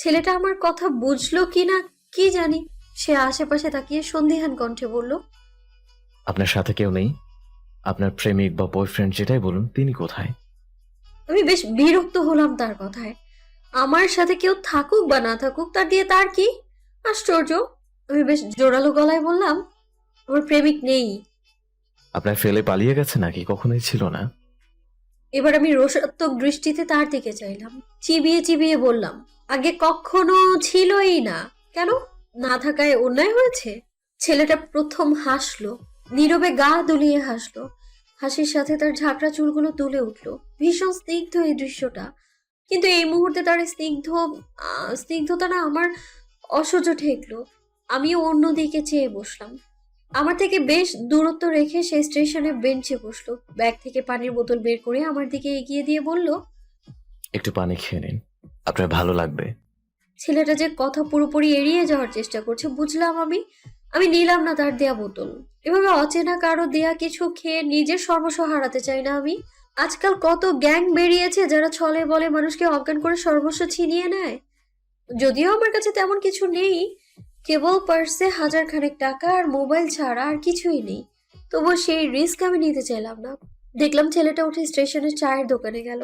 ছেলেটা আমার কথা বুঝলো কিনা কি জানি, সে আশেপাশে তাকিয়ে সন্দিহান কণ্ঠে বলল, আপনার সাথে কেউ নেই? আপনার প্রেমিক বা বয়ফ্রেন্ড যেটাই বলুন, তিনি কোথায়? আমি বেশ বিরক্ত হলাম তার কথায়। আমার সাথে কেউ থাকুক বা না থাকুক তার দিয়ে তার কি? আশ্চর্য। আমি বেশ জোরালো গলায় বললাম, আমার প্রেমিক নেই। আপনার ফেলে পালিয়ে গেছে নাকি? কখনোই ছিল না। এবার আমি রোষাত্মক দৃষ্টিতে তার দিকে চাইলাম, চিবিয়ে চিবিয়ে বললাম, আগে কখনো ছিলই না। কেন? না থাকায় অন্যায় হয়েছে? ছেলেটা প্রথম হাসলো, নীরবে গা দুলিয়ে হাসলো। হাসির সাথে তার ঝাঁকড়া চুলগুলো তুলে উঠলো। ভীষণ স্নিগ্ধ এই দৃশ্যটা। কিন্তু এই মুহূর্তে তার এই স্নিগ্ধতা না আমার অসহ্য ঠেকলো। আমিও অন্যদিকে চেয়ে বসলাম। আমার থেকে বেশ দূরত্ব রেখে সে স্টেশনে বেঞ্চে বসলো। ব্যাগ থেকে পানির বোতল বের করে আমার দিকে এগিয়ে দিয়ে বলল, একটু পানি খেয়ে নিন, আপনার ভালো লাগবে। ছেলেটা যে কথা পুরোপুরি এড়িয়ে যাওয়ার চেষ্টা করছে বুঝলাম আমি। আমি নিলাম না তার দেয়া বোতল। এভাবে অচেনা কারো দেয়া কিছু খেয়ে নিজের সর্বস্ব হারাতে চাই না আমি। আজকাল কত গ্যাং বেরিয়েছে যারা ছলে বলে মানুষকে অজ্ঞান করে সর্বস্ব ছিনিয়ে নেয়। যদিও আমার কাছে তেমন কিছু নেই, কেবল পার্সে হাজার খানেক টাকা আর মোবাইল ছাড়া আর কিছুই নেই। তবুও সেই রিস্ক আমি নিতে চাইলাম না। দেখলাম ছেলেটা উঠে স্টেশনের চায়ের দোকানে গেল।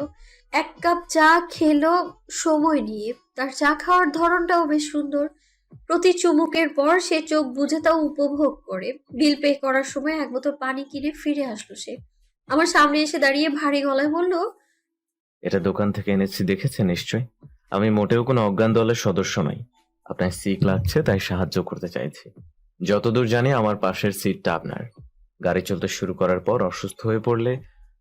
এক কাপ চা খেলো সময় নিয়ে। তার চা খাওয়ার ধরনটাও বেশ সুন্দর। প্রতি চুমুকের পর সে চোখ বুজে তা উপভোগ করে। বিল পে করার সময় এক বোতল পানি কিনে ফিরে আসলো সে। আমার সামনে এসে দাঁড়িয়ে ভারী গলায় বলল, এটা দোকান থেকে এনেছি, দেখেছেন নিশ্চয়। আমি মোটেও কোনো অজ্ঞান দলের সদস্য নই। আপনার সিক লাগছে তাই সাহায্য করতে চাইছি। যতদূর জানি আমার পাশের সিটটা আপনার। গাড়ি চলতে শুরু করার পর অসুস্থ হয়ে পড়লে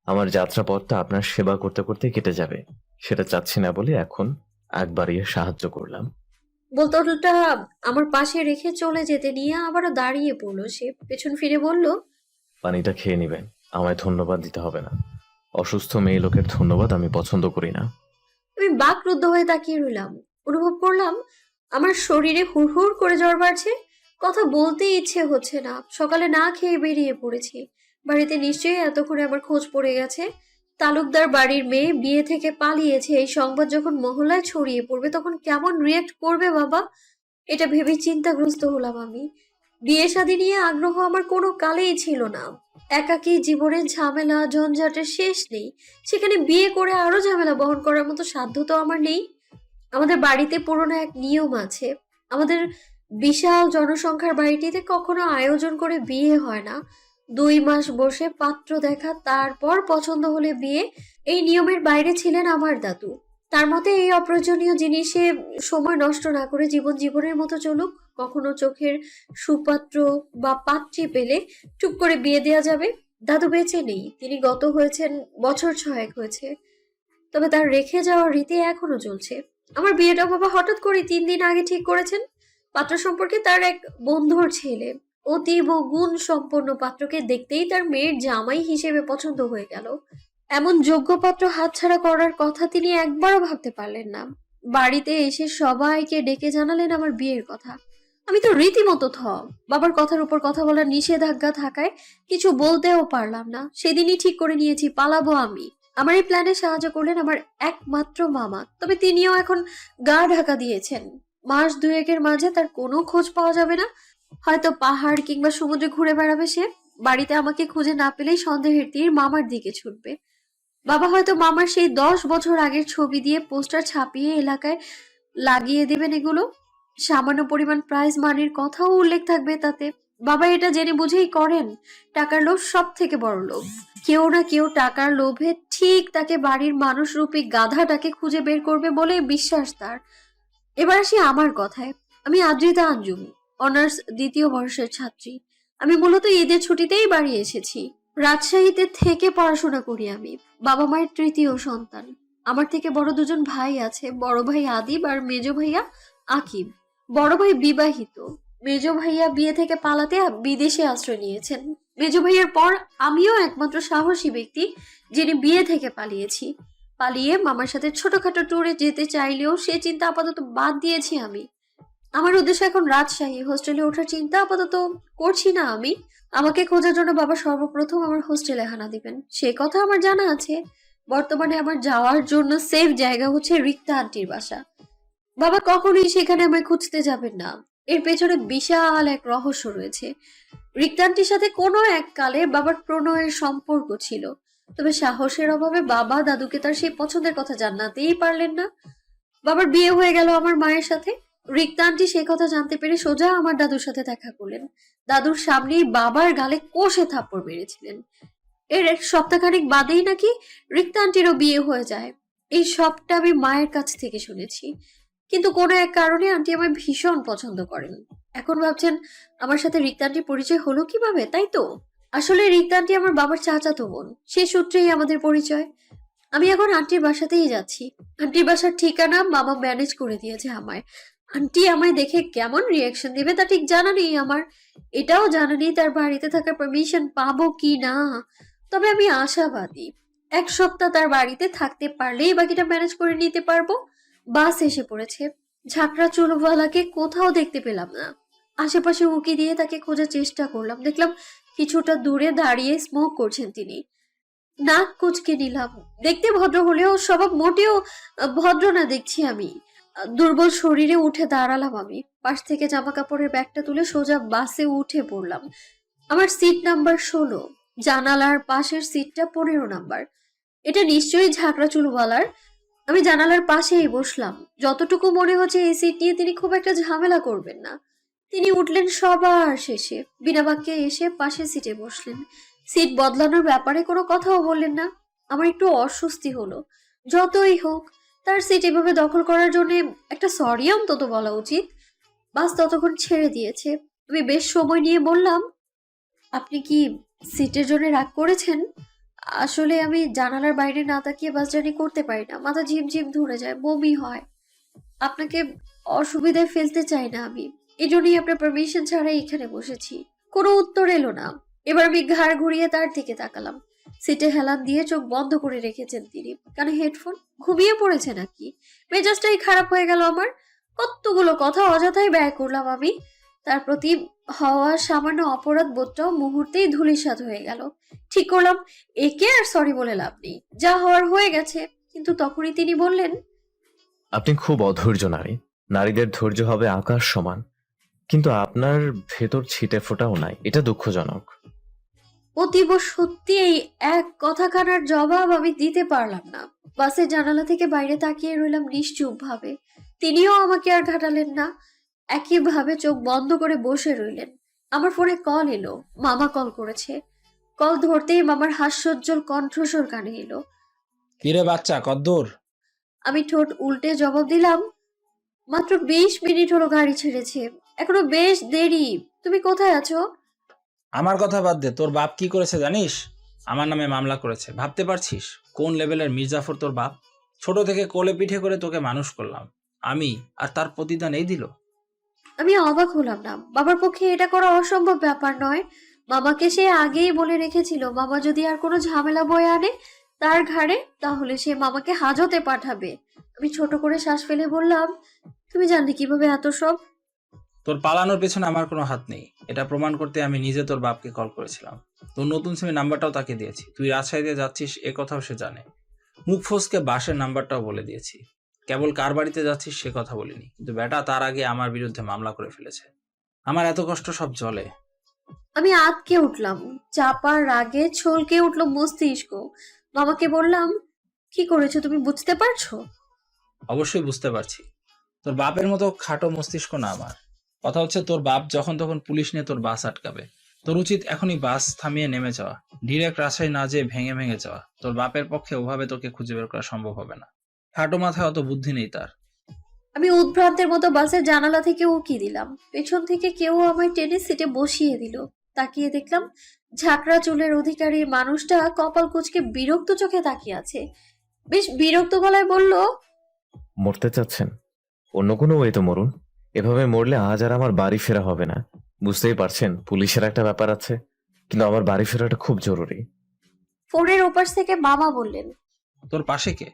আমার যাত্রাপথটা আপনার সেবা করতে করতে কেটে যাবে। সেটা চাচ্ছি না বলে এখন আগ বাড়িয়ে সাহায্য করলাম। বোতলটা আমার পাশে রেখে চলে যেতে নিয়ে আবারও দাঁড়িয়ে পড়লো সে। পেছন ফিরে বলল, পানিটা খেয়ে নিবেন, আমায় ধন্যবাদ দিতে হবে না। অসুস্থ মেয়ে লোকের ধন্যবাদ আমি পছন্দ করি না। আমি বাকরুদ্ধ হয়ে তাকিয়ে রইলাম। অনুভব করলাম আমার শরীরে হুড়হুড় করে জ্বর বাড়ছে। কথা বলতেই ইচ্ছে হচ্ছে না। সকালে না খেয়ে বেরিয়ে পড়েছি। বাড়িতে নিশ্চয়ই এতক্ষণে আমার খোঁজ পড়ে গেছে। তালুকদার বাড়ির মেয়ে বিয়ে থেকে পালিয়েছে, এই সংবাদ যখন মহল্লায় ছড়িয়ে পড়বে তখন কেমন রিয়েক্ট করবে বাবা। এটা ভেবে চিন্তাগ্রস্ত হলাম আমি। বিয়ে শাদী নিয়ে আগ্রহ আমার কোনো কালেই ছিল না। একাকী জীবনের ঝামেলা ঝঞ্ঝাটের শেষ নেই, সেখানে বিয়ে করে আরো ঝামেলা বহন করার মতো সাধ্য তো আমার নেই। আমাদের বাড়িতে পুরনো এক নিয়ম আছে। আমাদের বিশাল জনসংখ্যার বাড়িটিতে কখনো আয়োজন করে বিয়ে হয় না। 2 মাস বসে পাত্র দেখা, তারপর পছন্দ হলে বিয়ে। এই নিয়মের বাইরে ছিলেন আমার দাদু। তার মতে এই অপ্রয়োজনীয় জিনিসে সময় নষ্ট না করে জীবন জীবনের মতো চলুক। কখনো চোখের সুপাত্র বা পাত্রী পেলে চুপ করে বিয়ে দেওয়া যাবে। দাদু বেঁচে নেই, তিনি গত হয়েছেন বছর 6 হয়েছে। তবে তার রেখে যাওয়ার রীতি এখনো চলছে। আমার বিয়েটা বাবা হঠাৎ করে 3 দিন আগে ঠিক করেছেন। পাত্র সম্পর্কে তার এক বন্ধুর ছেলে, অতীব গুণ সম্পন্ন। পাত্রকে দেখতেই তার মেয়ের জামাই হিসেবে পছন্দ হয়ে গেল। এমন যোগ্য পাত্র হাতছাড়া করার কথা তিনি একবারও ভাবতে পারলেন না। বাড়িতে এসে সবাইকে ডেকে জানালেন আমার বিয়ের কথা। আমি তো রীতিমতো বাবার কথার উপর কথা বলার নিষেধাজ্ঞা থাকায় কিছু বলতেও পারলাম না। সেদিনই ঠিক করে নিয়েছি পালাবো আমি। আমার এই প্ল্যানে সাহায্য করলেন আমার একমাত্র মামা। তবে তিনিও এখন গা ঢাকা দিয়েছেন। মাস দুয়েকের মাঝে তার কোনো খোঁজ পাওয়া যাবে না। হয়তো পাহাড় কিংবা সমুদ্রে ঘুরে বেড়াবে সে। বাড়িতে আমাকে খুঁজে না পেলেই সন্দেহের তীর মামার দিকে ছুটবে। বাবা হয়তো মামার সেই 10 বছর আগের ছবি দিয়ে পোস্টার ছাপিয়ে এলাকায় লাগিয়ে দেবেন এগুলো। সামান্য পরিমাণ প্রাইজ মানির কথাও উল্লেখ থাকবে তাতে। বাবা এটা জেনে বুঝেই করেন। টাকার লোভ সব থেকে বড় লোভ। কেউ না কেউ টাকার লোভে ঠিক তাকে বাড়ির মানুষ রূপী গাধাটাকে খুঁজে বের করবে বলে বিশ্বাস তার। এবার আসি আমার কথায়। আমি আদ্রিতা আঞ্জুম, অনার্স 2য় বর্ষের ছাত্রী। আমি মূলত ঈদের ছুটিতেই বাড়ি এসেছি। রাজশাহীতে থেকে পড়াশোনা করি আমি। বাবা মায়ের তৃতীয় সন্তান। আমার থেকে বড় দুজন ভাই আছে, বড় ভাই আদিব আর মেজো ভাইয়া আকিব। বড় ভাই বিবাহিত। মেজো ভাইয়া বিয়ে থেকে পালাতে বিদেশে আশ্রয় নিয়েছেন। মেজো ভাইয়ার পর আমিও একমাত্র সাহসী ব্যক্তি যিনি বিয়ে থেকে পালিয়েছি। পালিয়ে মামার সাথে ছোটখাটো ট্যুরে যেতে চাইলেও সে চিন্তা আপাতত বাদ দিয়েছি আমি। আমার উদ্দেশ্য এখন রাজশাহী। হোস্টেলে ওঠার চিন্তা আপাতত করছি না আমি। আমাকে খোঁজার জন্য বাবা সর্বপ্রথম আমার হোস্টেলে হানা দিবেন, সে কথা আমার জানা আছে। বর্তমানে আমার যাওয়ার জন্য সেফ জায়গা হচ্ছে রিক্তা আন্টির বাসা। বাবা কখনোই সেখানে আমায় খুঁজতে যাবেন না। এর পেছনে বিশাল এক রহস্য রয়েছে। রিক্তান্তির সাথে কোনো এক কালে বাবার প্রণয়ের সম্পর্ক ছিল, তবে সাহসের অভাবে বাবা দাদুকে তার সেই পছন্দের কথা জানাতেই পারলেন না। বাবার বিয়ে হয়ে গেল আমার মায়ের সাথে। রিক্তা আন্টি সেই কথা জানতে পেরে সোজা আমার দাদুর সাথে দেখা করলেন। দাদুর সামনেই বাবার গালে কষে থাপ্পড় মেরেছিলেন। এর এক সপ্তাহখানেক বাদেই নাকি রিক্তা আন্টিরও বিয়ে হয়ে যায়। এই সবটা আমি মায়ের কাছ থেকে শুনেছি। কিন্তু কোনো এক কারণে আন্টি আমায় ভীষণ পছন্দ করেন। এখন ভাবছেন আমার সাথে রিক্তা আন্টির পরিচয় হলো কিভাবে, তাই তো? আসলে রিক্তা আন্টি আমার বাবার চাচাতো বোন, সে সূত্রেই আমাদের পরিচয়। আমি এখন আন্টির বাসাতেই যাচ্ছি। আন্টির বাসার ঠিকানা মামা ম্যানেজ করে দিয়েছে আমায়। আন্টি আমায় দেখে কেমন রিয়াকশন দিবে তা ঠিক জানা নেই আমার। এটাও জানা নেই তার বাড়িতে থাকার পারমিশন পাবো কি না। তবে আমি আশাবাদী, 1 সপ্তাহ তার বাড়িতে থাকতে পারলেই বাকিটা ম্যানেজ করে নিতে পারবো। বাস এসে পড়েছে। ঝাঁকড়া চুলওয়ালাকে কোথাও দেখতে পেলাম না। আশেপাশে উঁকি দিয়ে তাকে খোঁজার চেষ্টা করলাম, দেখলাম কিছুটা দূরে দাঁড়িয়ে স্মোক করছেন তিনি। নাক কুঁচকে নিলাম। দেখতে ভদ্র হলেও স্বভাব মোটেও ভদ্র না দেখছি আমি। দুর্বল শরীরে উঠে দাঁড়ালাম আমি। পাশ থেকে জামা কাপড়ের ব্যাগটা তুলে সোজা বাসে উঠে পড়লাম। আমার সিট নাম্বার 16, জানালার পাশের সিটটা 15 নাম্বার। এটা নিশ্চয়ই ঝাঁকড়া চুলওয়ালার। আমি জানালার পাশেই বসলাম। যতটুকু মনে হচ্ছে এই সিট নিয়ে তিনি খুব একটা ঝামেলা করবেন না। তিনি উঠলেন সবার শেষে, বিনা বাক্যে এসে পাশের সিটে বসলেন। সিট বদলানোর ব্যাপারে কোনো কথাও বললেন না। আমার একটু অস্বস্তি হলো। যতই হোক, তার সিট এভাবে দখল করার জন্য একটা সরি অন্তত বলা উচিত। বাস ততক্ষণ ছেড়ে দিয়েছে। আমি বেশ সময় নিয়ে বললাম, আপনি কি সিটের জন্য রাগ করেছেন? আসলে আমি জানালার বাইরে না তাকিয়ে বাস জার্নি করতে পারি না, মাথা ঝিমঝিম ধরে যায়, বমি হয়। আপনাকে অসুবিধায় ফেলতে চাই না আমি, এই জন্যই আপনার পারমিশন ছাড়াই এখানে বসেছি। কোনো উত্তর এলো না। এবার আমি ঘাড় ঘুরিয়ে তার দিকে তাকালাম। সিটে হেলান দিয়ে চোখ বন্ধ করে রেখেছেন তিনি। কানে হেডফোন। ঘুমিয়ে পড়েছে নাকি? মেজাজটাই খারাপ হয়ে গেল আমার। কতগুলো কথা অযথাই ব্যয় করলাম আমি। তার প্রতি হওয়া সামান্য অপরাধ বোধটাও মুহূর্তেই ধূলিসাৎ হয়ে গেল। ঠিক করলাম, একে আর সরি বলে লাভ নেই, যা হওয়ার হয়ে গেছে। কিন্তু তখনই তিনি বললেন, আপনি খুব অধৈর্য নারী। নারীদের ধৈর্য হবে আকাশ সমান, কিন্তু আপনার ভেতর ছিটে ফোটাও নাই, এটা দুঃখজনক। অতীব সত্যি এই এক কথাখানার জবাব আমি দিতে পারলাম না। বাসের জানালা থেকে বাইরে তাকিয়ে রইলাম নিশ্চুপ ভাবে। তিনিও আমাকে আর ঘাটালেন না। একইভাবে চোখ বন্ধ করে বসে রইলেন। আমার ফোনে কল এলো। মামা কল করেছে। কল ধরতেই মামার হাস্যোজ্জ্বল কণ্ঠস্বর কানে এলো। কিরে বাচ্চা, কদ্দূর? আমি ঠোঁট উল্টে জবাব দিলাম, মাত্র 20 মিনিট হলো গাড়ি ছেড়েছে, এখনো বেশ দেরি। তুমি কোথায় আছো? আমার কথা বাদ দে, তোর বাপ কি করেছে জানিস? আমার নামে মামলা করেছে। ভাবতে পারছিস কোন লেভেলের মির্জাফর তোর বাপ? ছোট থেকে কোলে পিঠে করে তোকে মানুষ করলাম আমি, আর তার প্রতিদান এই দিল। আমি অবাক হলাম না। বাবার পক্ষে এটা করা অসম্ভব ব্যাপার নয়। মামাকে সে আগেই বলে রেখেছিল, মামা যদি আর কোনো ঝামেলা বয়ে আনে তার ঘাড়ে, তাহলে সে মামাকে হাজতে পাঠাবে। আমি ছোট করে শ্বাস ফেলে বললাম, তুমি জানলে কিভাবে এত সব? তোর পালানোর পেছনে আমার কোনো হাত নেই, এটা প্রমাণ করতে আমি নিজে তোর বাপকে কল করেছিলাম। তোর নতুন সিমে নাম্বারটাও তাকে দিয়েছি। তুই রাজশাহীতে যাচ্ছিস এ কথাও সে জানে। মুখ ফসকে বাসের নাম্বারটাও বলে দিয়েছি। কেবল কার বাড়িতে যাচ্ছিস সে কথা বলিনি, কিন্তু বেটা তার আগে আমার বিরুদ্ধে মামলা করে ফেলেছে। আমার এত কষ্ট সব জলে। আমি আঁতকে উঠলাম। চাপার রাগে ছলকে উঠলো মস্তিষ্ক। মামাকে বললাম, কি করেছো তুমি, বুঝতে পারছো? অবশ্যই বুঝতে পারছি। তোর বাপের মতো খাটো মস্তিষ্ক না আমার। কথা হচ্ছে, তোর বাপ যখন তখন পুলিশ নিয়ে তোর বাস আটকাবে। তোর উচিত এখনই বাস থামিয়ে নেমে যাওয়া, ডিরেক্ট রাজশাহী না যেয়ে ভেঙে ভেঙে যাওয়া। তোর বাপের পক্ষে ওভাবে তোকে খুঁজে বের করা সম্ভব হবে না। খাটো মাথায় অত বুদ্ধি নেই তার। আমি উদ্ভ্রান্তের মতো বাসের জানালা থেকে উকি দিলাম। পেছন থেকে কেউ আমায় টেনে সিটে বসিয়ে দিল। তাকিয়ে দেখলাম ঝাঁকড়া চুলের অধিকারী মানুষটা কপাল কুঁচকে বিরক্ত চোখে তাকিয়ে আছে। বেশ বিরক্ত গলায় বলল, মরতে চাচ্ছেন? অন্য কোনো ওয়েতে মরুন। এভাবে মরলে আজ আর আমার বাড়ি ফেরা হবে না। বুঝতেই পারছেন পুলিশের একটা ব্যাপার আছে, কিন্তু আমার বাড়ি ফেরাটা খুব জরুরি। ফোনের ওপাশ থেকে মামা বললেন। তোর পাশে কে?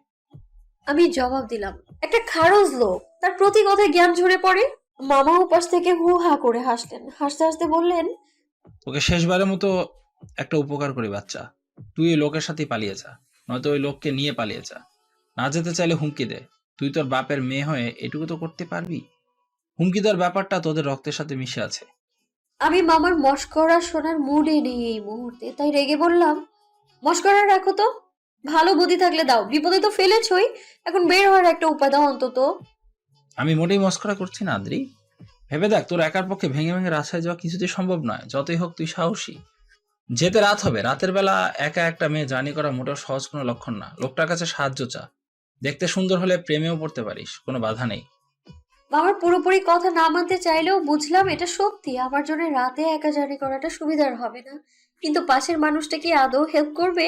আমি জবাব দিলাম, একটা খারজ লোক, তার প্রতি কথায় জ্ঞান ঝরে পড়ে। মামা ওপাশ থেকে হু হা করে হাসলেন। হাসতে হাসতে বললেন, তোকে শেষবারের মতো একটা উপকার করি বাচ্চা। তুই ওই লোকের সাথেই পালিয়ে যা, নয়তো ওই লোককে নিয়ে পালিয়ে যা। না যেতে চাইলে হুমকি দে। তুই তুই তোর বাপের মেয়ে হয়ে এটুকু তো করতে পারবি? হুমকি দেওয়ার ব্যাপারটা তোদের রক্তের সাথে মিশে আছে। আমি মামার মশকরা শোনার মুডে নেই এই মুহূর্তে, তাই রেগে বললাম, মশকরা রাখো তো, ভালো বুদ্ধি থাকলে দাও, বিপদে তো ফেলেছই, এখন বের হওয়ার একটা উপায় দাও অন্তত। আমি মোটেই মস্করা করছি না আদ্রি। ভেবে দেখ, তোর একার পক্ষে ভেঙে ভেঙে রাস্তায় যাওয়া কিছুতেই সম্ভব নয়। যতই হোক তুই সাহসী। যেতে রাত হবে, রাতের বেলা একা একটা মেয়ে জার্নি করা মোটেও সহজ কোনো লক্ষণ না। লোকটার কাছে সাহায্য চা। দেখতে সুন্দর হলে প্রেমেও পড়তে পারিস, কোনো বাধা নেই। মামার পুরোপুরি কথা না মানতে চাইলেও বুঝলাম এটা সত্যি আমার জন্য রাতে একা জার্নি করাটা সুবিধার হবে না, কিন্তু পাশের মানুষটা কি আদৌ হেল্প করবে?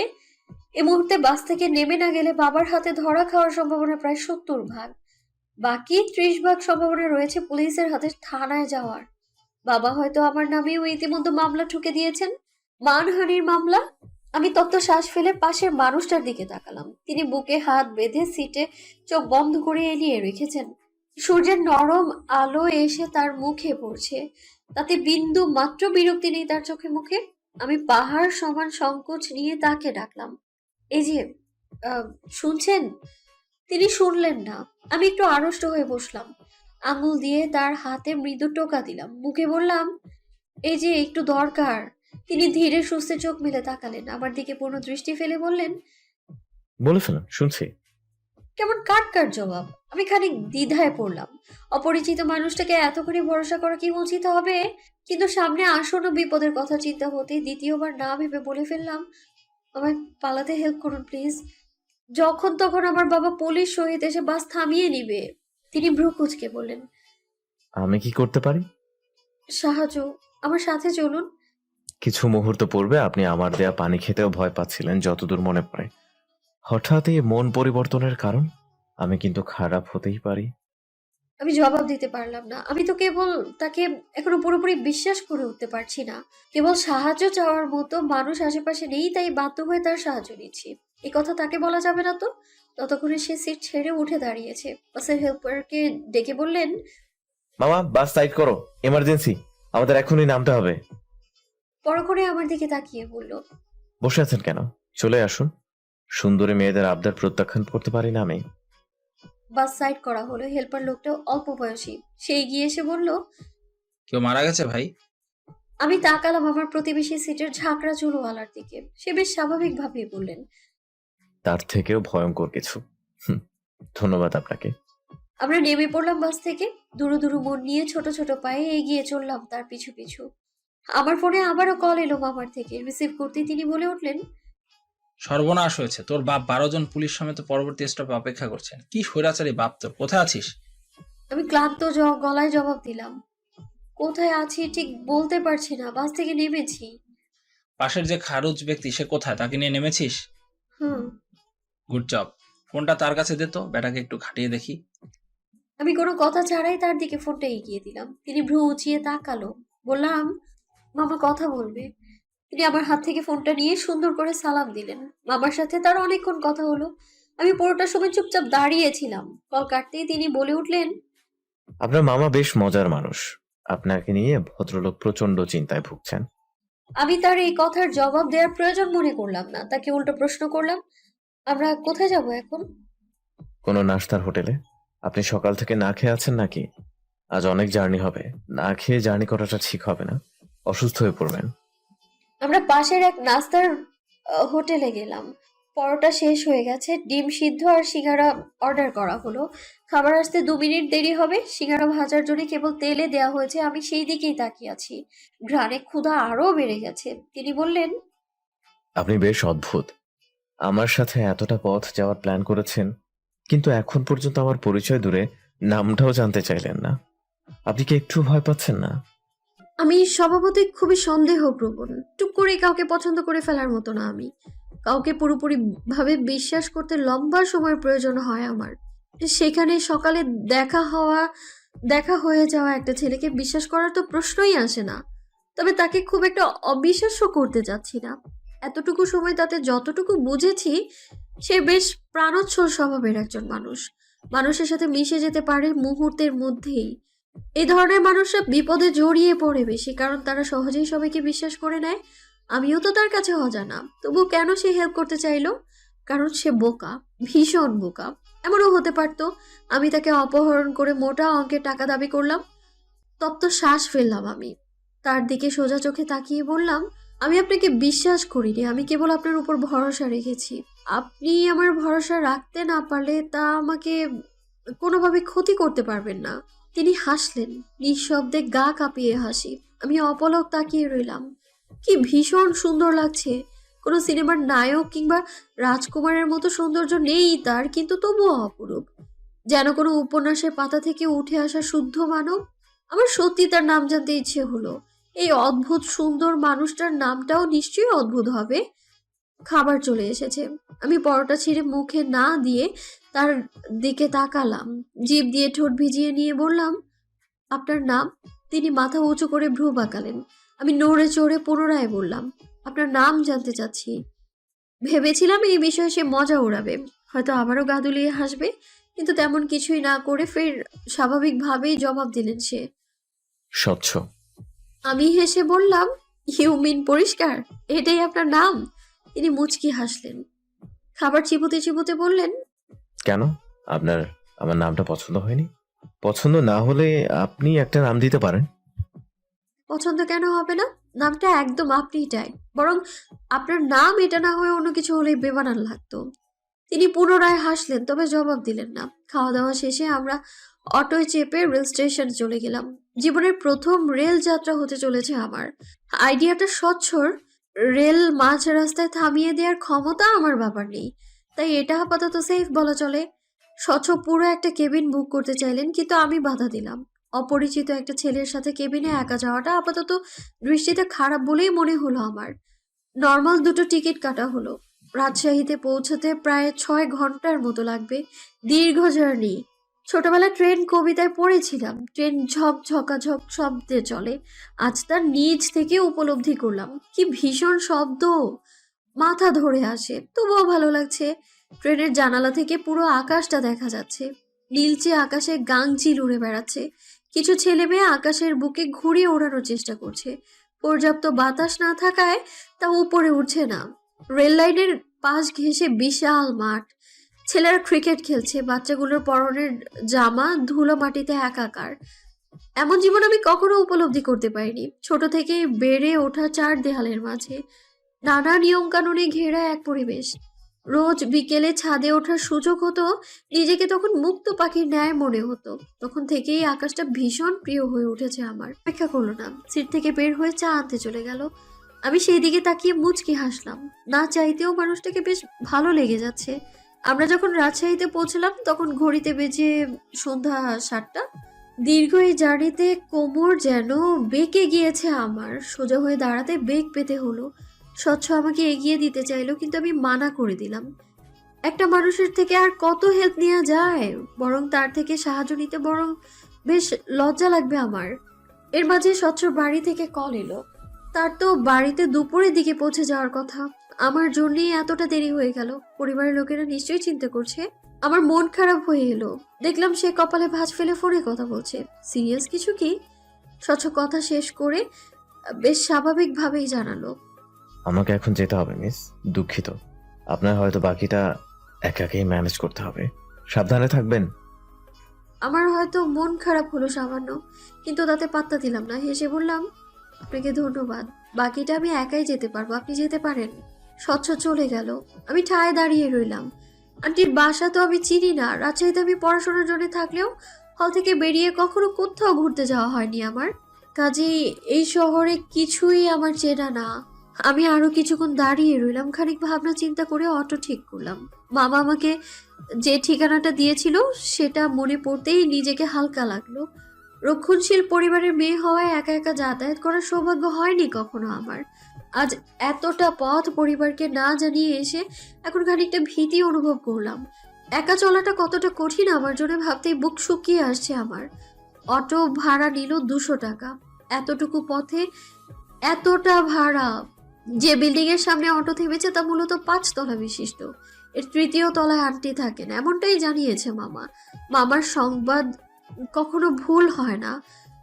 এই মুহূর্তে বাস থেকে নেমে না গেলে বাবার হাতে ধরা খাওয়ার সম্ভাবনা প্রায় 70 ভাগ, বাকি 30 ভাগ সম্ভাবনা রয়েছে পুলিশের হাতে থানায় যাওয়ার। বাবা হয়তো আমার নামেও ইতিমধ্যে মামলা ঠুকে দিয়েছেন, মানহানির মামলা। আমি তপ্ত শ্বাস ফেলে পাশের মানুষটার দিকে তাকালাম। তিনি বুকে হাত বেঁধে সিটে চোখ বন্ধ করে এলিয়ে রেখেছেন। সূর্যের নরম আলো এসে তার মুখে পড়ছে, তাতে বিন্দু মাত্র বিরক্তি নেই তার চোখে মুখে। আমি পাহাড় সমান সংকোচ নিয়ে তাকে ডাকলাম, এই যে শুনছেন? তিনি শুনলেন না। আমি একটু আড়ষ্ট হয়ে বসলাম, আঙুল দিয়ে তার হাতে মৃদু টোকা দিলাম, মুখে বললাম, এই যে একটু দরকার। তিনি ধীরে সুস্থে চোখ মেলে তাকালেন, আমার দিকে পূর্ণ দৃষ্টি ফেলে বললেন, বলে ফেলুন, শুনছি। কেমন কাট কাট জবাব। আমি খানিক দ্বিধায় পড়লাম। অপরিচিত মানুষটাকে এতখানি ভরসা করা কি উচিত হবে? কিন্তু সামনে আসন্ন বিপদের কথা চিন্তা হতেই দ্বিতীয়বার না ভেবে বলে ফেললাম, আমায় পালাতে হেল্প করুন প্লিজ। যখন তখন আমার বাবা পুলিশ সহিত এসে বাস থামিয়ে নিবে। তিনি ভ্রু কুঁচকে বললেন, আমি কি করতে পারি? সাহায্য, আমার সাথে চলুন। কিছু মুহূর্ত পূর্বে আপনি আমার দেয়া পানি খেতেও ভয় পাচ্ছিলেন, যতদূর মনে পড়ে। হঠাৎ এই মন পরিবর্তনের কারণ? আমি কিন্তু খারাপ হতেই পারি। আমি জবাব দিতে পারলাম না। আমি তো কেবল তাকে এখনো পুরোপুরি বিশ্বাস করে উঠতে পারছি না। কেবল সাহায্য চাওয়ার মতো মানুষ আশেপাশে নেই, তাই বাধ্য হয়ে তার সাহায্য নিচ্ছি। এই কথা তাকে বলা যাবে না তো? ততক্ষণে সে সিট ছেড়ে উঠে দাঁড়িয়েছে। বাসের হেল্পারকে ডেকে বললেন, মামা, বাস সাইড করো, এমার্জেন্সি, আমাদের এখনই নামতে হবে। পরক্ষণে আমার দিকে তাকিয়ে বলল, বসে আছেন কেন? চলে আসুন। সুন্দরী মেয়েদের আবদার প্রত্যাখ্যান করতে পারি না আমি। বাস সাইড করা হলো। হেল্পার লোকটাও অল্প বয়সী। সে এগিয়ে এসে বলল, কেউ মারা গেছে ভাই? আমি তাকালাম আমার প্রতিবেশী সিটের ঝাঁকড়া চুলওয়ালার দিকে। সে বেশ স্বাভাবিকভাবেই বললেন, তার থেকেও ভয়ঙ্কর কিছু। হুম, ধন্যবাদ আপনাকে। আমরা নেমে পড়লাম বাস থেকে। দুরু দুরু মন নিয়ে ছোট ছোট পায়ে এগিয়ে চললাম তার পিছু পিছু। আমার ফোনে আবারও কল এলো মামার থেকে। রিসিভ করতেই তিনি বলে উঠলেন, সর্বনাশ হয়েছে, তোর বাপ 12 জন পুলিশ সমেত পরবর্তী স্টপে অপেক্ষা করছেন। কি স্বৈরাচারী বাপ তোর! কোথায় আছিস? আমি ক্লান্ত গলায় জবাব দিলাম, কোথায় আছি ঠিক বলতে পারছি না, বাস থেকে নেমেছি। পাশের যে খারুজ ব্যক্তি, সে কোথায়? তাকে নিয়ে নেমেছিস? হুম। Good job. ফোনটা তার কাছে দে তো, ব্যাটাকে একটু খাটিয়ে দেখি। আমি কোনো কথা ছাড়াই তার দিকে ফোনটা এগিয়ে দিলাম। তিনি ভ্রু উঁচিয়ে তাকালো। বললাম, মামা কথা বলবে। তিনি আমার হাত থেকে ফোনটা নিয়ে সুন্দর করে সালাম দিলেন। মামার সাথে তার অনেকক্ষণ কথা হলো। আমি পুরোটা সময় চুপচাপ দাঁড়িয়েছিলাম। কল কাটতেই তিনি বলে উঠলেন, আপনার মামা বেশ মজার মানুষ। আপনাকে নিয়ে ভদ্রলোক প্রচন্ড চিন্তায় ভুগছেন। আমি তার এই কথার জবাব দেওয়ার প্রয়োজন মনে করলাম না। তাকে উল্টো প্রশ্ন করলাম, আমরা কোথায় যাব এখন? কোনো নাস্তার হোটেলে। আপনি সকাল থেকে না খেয়ে আছেন নাকি? আজ অনেক জার্নি হবে, না খেয়ে জার্নি করাটা ঠিক হবে না, অসুস্থ হয়ে পড়বেন। আমরা পাশের এক নাস্তার হোটেলে গেলাম। পরোটা শেষ হয়ে গেছে। ডিম সিদ্ধ আর সিঙ্গারা অর্ডার করা হলো। খাবার আসতে 2 মিনিট দেরি হবে। সিঙ্গারা ভাজার জন্য কেবল তেলে দেয়া হয়েছে। আমি সেই দিকেই তাকিয়ে আছি। ঘ্রাণে ক্ষুধা আরো বেড়ে গেছে। তিনি বললেন, আপনি বেশ অদ্ভুত। আমার সাথে এতটা পথ যাওয়ার প্ল্যান করেছেন, কিন্তু এখন পর্যন্ত আমার পরিচয় দূরে নামটাও জানতে চাইলেন না। আপনি কি একটু ভয় পাচ্ছেন না? আমি স্বভাবতই খুবই সন্দেহপ্রবণ। টুক করে কাউকে পছন্দ করে ফেলার মতো না আমি। কাউকে পুরোপুরি ভাবে বিশ্বাস করতে লম্বা সময়ের প্রয়োজন হয় আমার। সেখানে সকালে দেখা হয়ে যাওয়া একটা ছেলেকে বিশ্বাস করার তো প্রশ্নই আসে না। তবে তাকে খুব একটা অবিশ্বাস্য করতে যাচ্ছি না। এতটুকু সময় তাতে যতটুকু বুঝেছি, সে বেশ প্রাণোচ্ছল স্বভাবের একজন মানুষ। মানুষের সাথে মিশে যেতে পারে মুহূর্তের মধ্যেই। এই ধরনের মানুষরা বিপদে জড়িয়ে পড়ে বেশি, কারণ তারা সহজেই সবাইকে বিশ্বাস করে নেয়। আমিও তো তার কাছে অজানা, তবু কেন সে হেল্প করতে চাইলো? কারণ সে বোকা, ভীষণ বোকা। এমনও হতে পারতো আমি তাকে অপহরণ করে মোটা অঙ্কের টাকা দাবি করলাম। তপ্ত শ্বাস ফেললাম আমি। তার দিকে সোজা চোখে তাকিয়ে বললাম, আমি আপনাকে বিশ্বাস করিনি, আমি কেবল আপনার উপর ভরসা রেখেছি। আপনি আমার ভরসা রাখতে না পারলে তা আমাকে কোনোভাবে ক্ষতি করতে পারবেন না। তিনি হাসলেন, নিঃশব্দে গা কাঁপিয়ে হাসি। আমি অপলক তাকিয়ে রইলাম। কি ভীষণ সুন্দর লাগছে। কোনো সিনেমার নায়ক কিংবা রাজকুমারের মতো সৌন্দর্য নেই তার, কিন্তু তবুও অপরূপ, যেন কোনো উপন্যাসের পাতা থেকে উঠে আসা শুদ্ধ মানব। আমার সত্যি তার নাম জানতে ইচ্ছে হলো। এই অদ্ভুত সুন্দর মানুষটার নামটাও নিশ্চয়ই অদ্ভুত হবে। খাবার চলে এসেছে। আমি পরোটা ছিঁড়ে মুখে না দিয়ে তার দিকে তাকালাম। জিভ দিয়ে ঠোঁট ভিজিয়ে নিয়ে বললাম, আপনার নাম? তিনি মাথা উঁচু করে ভ্রু বাঁকালেন। আমি নড়ে চড়ে পুনরায় বললাম, আপনার নাম জানতে চাচ্ছি। ভেবেছিলাম এই বিষয়ে সে মজা উড়াবে, হয়তো আবারও গা দুলিয়ে হাসবে, কিন্তু তেমন কিছুই না করে ফের স্বাভাবিকভাবেই জবাব দিলেন সে। স্বচ্ছ। আমি হেসে বললাম, ইউ মিন পরিষ্কার? এটাই আপনার নাম? তিনি মুচকি হাসলেন। খাবার চিবোতে চিবোতে বললেন, কেন? আপনার আমার নামটা পছন্দ হয়নি? পছন্দ না হলে আপনি একটা নাম দিতে পারেন। পছন্দ কেন হবে না? নামটা একদম আপনিটাই। বরং আপনার নাম এটা না হয়ে অন্য কিছু হলেই বেমানান লাগতো। তিনি পুনরায় হাসলেন, তবে জবাব দিলেন না। খাওয়া দাওয়া শেষে আমরা অটোয় চেপে রেল স্টেশন চলে গেলাম। জীবনের প্রথম রেল যাত্রা হতে চলেছে আমার। আইডিয়াটা স্বচ্ছর। রেল মাঝ রাস্তায় থামিয়ে দেওয়ার ক্ষমতা আমার বাবার নেই, তাই এটা আপাতত সেফ বলা চলে। স্বচ্ছ পুরো একটা কেবিন বুক করতে চাইলেন, কিন্তু আমি বাধা দিলাম। অপরিচিত একটা ছেলের সাথে কেবিনে একা যাওয়াটা আপাতত দৃষ্টিতে খারাপ বলেই মনে হলো আমার। নর্মাল দুটো টিকিট কাটা হলো। রাজশাহীতে পৌঁছতে প্রায় 6 ঘন্টার মতো লাগবে। দীর্ঘ জার্নি। ছোটবেলায় ট্রেন কবিতায় পড়েছিলাম, ট্রেন ঝকঝকাঝক শব্দে চলে। আজ তার নিজ থেকে উপলব্ধি করলাম, কি ভীষণ শব্দ, মাথা ধরে আসে। তবুও ভালো লাগছে। ট্রেনের জানালা থেকে পুরো আকাশটা দেখা যাচ্ছে। নীলচে আকাশে গাংচিল উড়ে বেড়াচ্ছে। কিছু ছেলে মেয়ে আকাশের বুকে ঘুরিয়ে ওড়ানোর চেষ্টা করছে। পর্যাপ্ত বাতাস না থাকায় তা উপরে উঠছে না। রেল লাইনের পাশ ঘেঁষে বিশাল মাঠ। ছেলেরা ক্রিকেট খেলছে, বাচ্চাগুলোর পরনের জামা ধুলো মাটিতে একাকার। এমন জীবন আমি কখনো উপলব্ধি করতে পারিনি। ছোট থেকেই বেড়ে ওঠা 4 দেয়ালের মাঝে নানা নিয়ম কানুনে ঘেরা এক পরিবেশ। রোজ বিকেলে ছাদে ওঠার সুযোগ হতো, নিজেকে তখন মুক্ত পাখির ন্যায় মনে হতো। তখন থেকেই আকাশটা ভীষণ প্রিয় হয়ে উঠেছে আমার। অপেক্ষা করলো না, সিট থেকে বের হয়ে চা আনতে চলে গেল। আমি সেই দিকে তাকিয়ে মুচকি হাসলাম। না চাইতেও মানুষটাকে বেশ ভালো লেগে যাচ্ছে। আমরা যখন রাজশাহীতে পৌঁছলাম তখন ঘড়িতে বেজে সন্ধ্যা 7টা। দীর্ঘ এই জার্নিতে কোমর যেন বেঁকে গিয়েছে আমার। সোজা হয়ে দাঁড়াতে বেগ পেতে হলো। স্বচ্ছ আমাকে এগিয়ে দিতে চাইলো, কিন্তু আমি মানা করে দিলাম। একটা মানুষের থেকে আর কত হেল্প নেওয়া যায়? বরং তার থেকে সাহায্য নিতে বরং বেশ লজ্জা লাগবে আমার। এর মাঝে স্বচ্ছর বাড়ি থেকে কল এলো। তার তো বাড়িতে দুপুরের দিকে পৌঁছে যাওয়ার কথা। আমার জন্যই এতটা দেরি হয়ে গেল। পরিবারের লোকেরা নিশ্চয়ই চিন্তা করছে। আমার মন খারাপ হয়ে এলো। দেখলাম সে কপালে ভাঁজ ফেলে ফোনে কথা বলছে। সিরিয়াস কিছু কি? স্বচ্ছ কথা শেষ করে বেশ স্বাভাবিকভাবেই জানালো, আমাকে এখন যেতে হবে মিস, দুঃখিত। আপনার হয়তো বাকিটা একাকেই ম্যানেজ করতে হবে। সাবধানে থাকবেন। আমার হয়তো মন খারাপ হলো সামান্য, কিন্তু তাতে পাত্তা দিলাম না। হেসে বললাম, আপনাকে ধন্যবাদ, বাকিটা আমি একাই যেতে পারবো, আপনি যেতে পারেন। স্বচ্ছ চলে গেল। আমি ঠায় দাঁড়িয়ে রইলাম। আন্টির বাসা তো আমি চিনি না। রাজশাহীতে আমি পড়াশোনার জন্য থাকলেও হল থেকে বেরিয়ে কখনো কোথাও ঘুরতে যাওয়া হয়নি আমার। কাজেই এই শহরে কিছুই আমার চেনা না। আমি আরো কিছুক্ষণ দাঁড়িয়ে রইলাম। খানিক ভাবনা চিন্তা করে অটো ঠিক করলাম। মামা আমাকে যে ঠিকানাটা দিয়েছিল সেটা মনে পড়তেই নিজেকে হালকা লাগলো। রক্ষণশীল পরিবারের মেয়ে হওয়ায় একা একা যাতায়াত করার সৌভাগ্য হয়নি কখনো আমার। আজ এতটা পথ পরিবারকে না জানিয়ে এসে এখন খানিকটা ভীতি অনুভব করলাম। একা চলাটা কতটা কঠিন আমার জন্য ভাবতেই বুক শুকিয়ে আসছে আমার। অটো ভাড়া নিল 200 টাকা। এতটুকু পথে এতটা ভাড়া! যে বিল্ডিং এর সামনে অটো থেমেছে তা মূলত 5 তলা বিশিষ্ট। এর 3য় তলায় আন্টি থাকেন, এমনটাই জানিয়েছে মামা। মামার সংবাদ কখনো ভুল হয় না।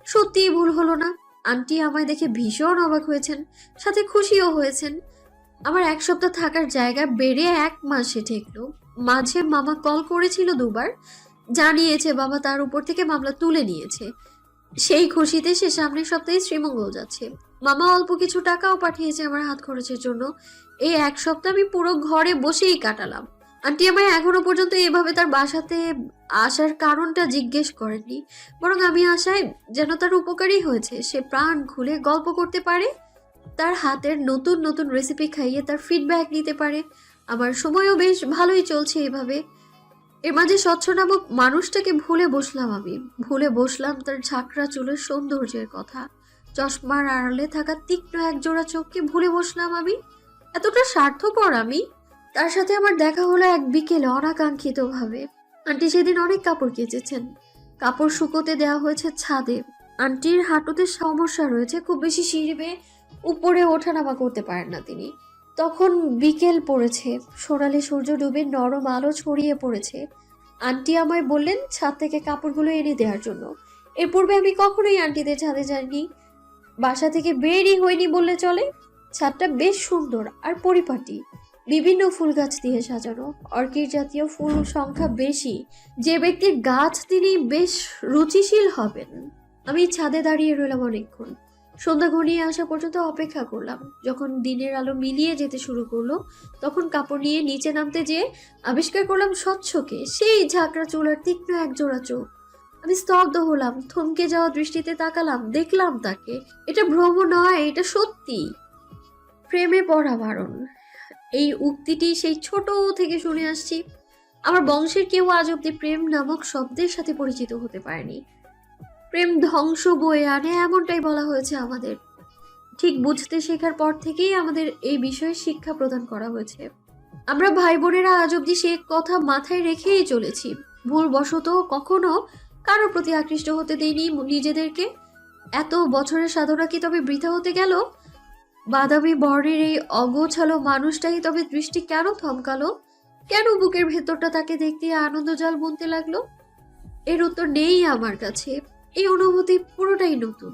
সত্যিই ভুল হলো না। আন্টি আমায় দেখে ভীষণ অবাক হয়েছেন, সাথে খুশিও হয়েছেন। আমার 1 সপ্তাহ থাকার জায়গা বেড়ে 1 মাসে ঠেকলো। মাঝে মামা কল করেছিল দুবার, জানিয়েছে বাবা তার উপর থেকে মামলা তুলে নিয়েছে। সেই খুশিতে সে সামনের সপ্তাহে শ্রীমঙ্গল যাচ্ছে। মামা অল্প কিছু টাকাও পাঠিয়েছে আমার হাত খরচের জন্য। এই এক সপ্তাহ আমি পুরো ঘরে বসেই কাটালাম। আন্টি আমায় এখনো পর্যন্ত এভাবে তার বাসাতে আসার কারণটা জিজ্ঞেস করেননি, বরং আমি আশায় যেন তার উপকারই হয়েছে, সে প্রাণ খুলে গল্প করতে পারে, তার হাতের নতুন নতুন রেসিপি খাইয়ে তার ফিডব্যাক নিতে পারে। আমার সময়ও বেশ ভালোই চলছে এভাবে। এর মাঝে স্বচ্ছ নামক মানুষটাকে ভুলে বসলাম আমি। ভুলে বসলাম তার ঝাঁকড়া চুলের সৌন্দর্যের কথা, চশমার আড়ালে থাকা তীক্ষ্ণ একজোড়া চোখকে ভুলে বসলাম আমি। এতটা স্বার্থপর আমি। তার সাথে আমার দেখা হলো এক বিকেলে অনাকাঙ্ক্ষিত ভাবে। আন্টি সেদিন অনেক কাপড় কেচেছেন, কাপড় শুকোতে দেওয়া হয়েছে ছাদে। আন্টির হাঁটুতে সমস্যা রয়েছে, খুব বেশি সিঁড়ি বেয়ে উপরে ওঠানামা করতে পারেন না তিনি। তখন বিকেল পড়েছে, সোনালি সূর্য ডুবে নরম আলো ছড়িয়ে পড়েছে। আন্টি আমায় বললেন ছাদ থেকে কাপড়গুলো এনে দেওয়ার জন্য। এর পূর্বে আমি কখনোই আন্টিদের ছাদে যাইনি, বাসা থেকে বেরই হয়নি বললে চলে। ছাদটা বেশ সুন্দর আর পরিপাটি, বিভিন্ন ফুল গাছ দিয়ে সাজানো, অর্কিড জাতীয় ফুল সংখ্যা বেশি। যে ব্যক্তির গাছ তিনি বেশ রুচিশীল হবেন। আমি ছাদে দাঁড়িয়ে রইলাম অনেকক্ষণ। সন্ধ্যা ঘনিয়ে আসা পর্যন্ত অপেক্ষা করলাম। যখন দিনের আলো মিলিয়ে যেতে শুরু করলো, তখন কাপড় নিয়ে নিচে নামতে যেয়ে আবিষ্কার করলাম স্বচ্ছকে, সেই ঝাঁকড়া চুলার তীক্ষ্ণ এক জোড়া চোখ। আমি স্তব্ধ হলাম, থমকে যাওয়া দৃষ্টিতে তাকালাম, দেখলাম তাকে। এটা ভ্রম নয়, এটা সত্যি। প্রেমে পড়া বারণ, এই উক্তিটি সেই ছোট থেকে শুনে আসছি। আমার বংশের কেউ আজ অব্দি প্রেম নামক শব্দের সাথে পরিচিত হতে পারেনি। প্রেম ধ্বংস বয়ে আনে, এমনটাই বলা হয়েছে আমাদের। ঠিক বুঝতে শেখার পর থেকেই আমাদের এই বিষয়ে শিক্ষা প্রদান করা হয়েছে। আমরা ভাই বোনেরা আজ অব্দি সে কথা মাথায় রেখেই চলেছি। ভুলবশত কখনো কারোর প্রতি আকৃষ্ট হতে দেইনি নিজেদেরকে। এত বছরের সাধনা কি তবে বৃথা হতে গেল? বাদামি বর্ণের এই অগোছালো মানুষটাই তবে দৃষ্টি কেন থমকালো? কেন বুকের ভেতরটা তাকে দেখতে আনন্দজাল বুনতে লাগলো? এর উত্তর নেই আমার কাছে। এই অনুভূতি পুরোটাই নতুন,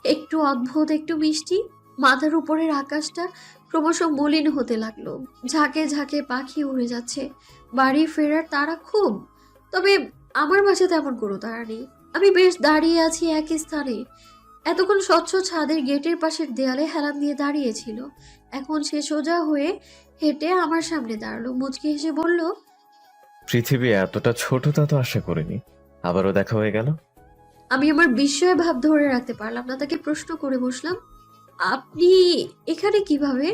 একটু অদ্ভুত, একটু মিষ্টি। মাথার উপরের আকাশটা ক্রমশ মলিন হতে লাগলো, ঝাঁকে ঝাঁকে পাখি উড়ে যাচ্ছে। বাড়ি ফেরার তাড়া খুব, তবে আমার মাঝে তেমন কোনো তাড়া নেই। আমি বেশ দাঁড়িয়ে আছি একই স্থানে। এতক্ষণ স্বচ্ছ ছাদের গেটের পাশের দেয়ালে হেলান দিয়ে দাঁড়িয়েছিল, এখন সে সোজা হয়ে হেঁটে আমার সামনে দাঁড়ালো, মুচকি হেসে বলল, পৃথিবী এতটা ছোট তা তো আশা করিনি। আবারও দেখা হয়ে গেল। আমি আমার বিস্ময় ভাব ধরে রাখতে পারলাম না, তাকে প্রশ্ন করে বসলাম, আপনি এখানে কিভাবে?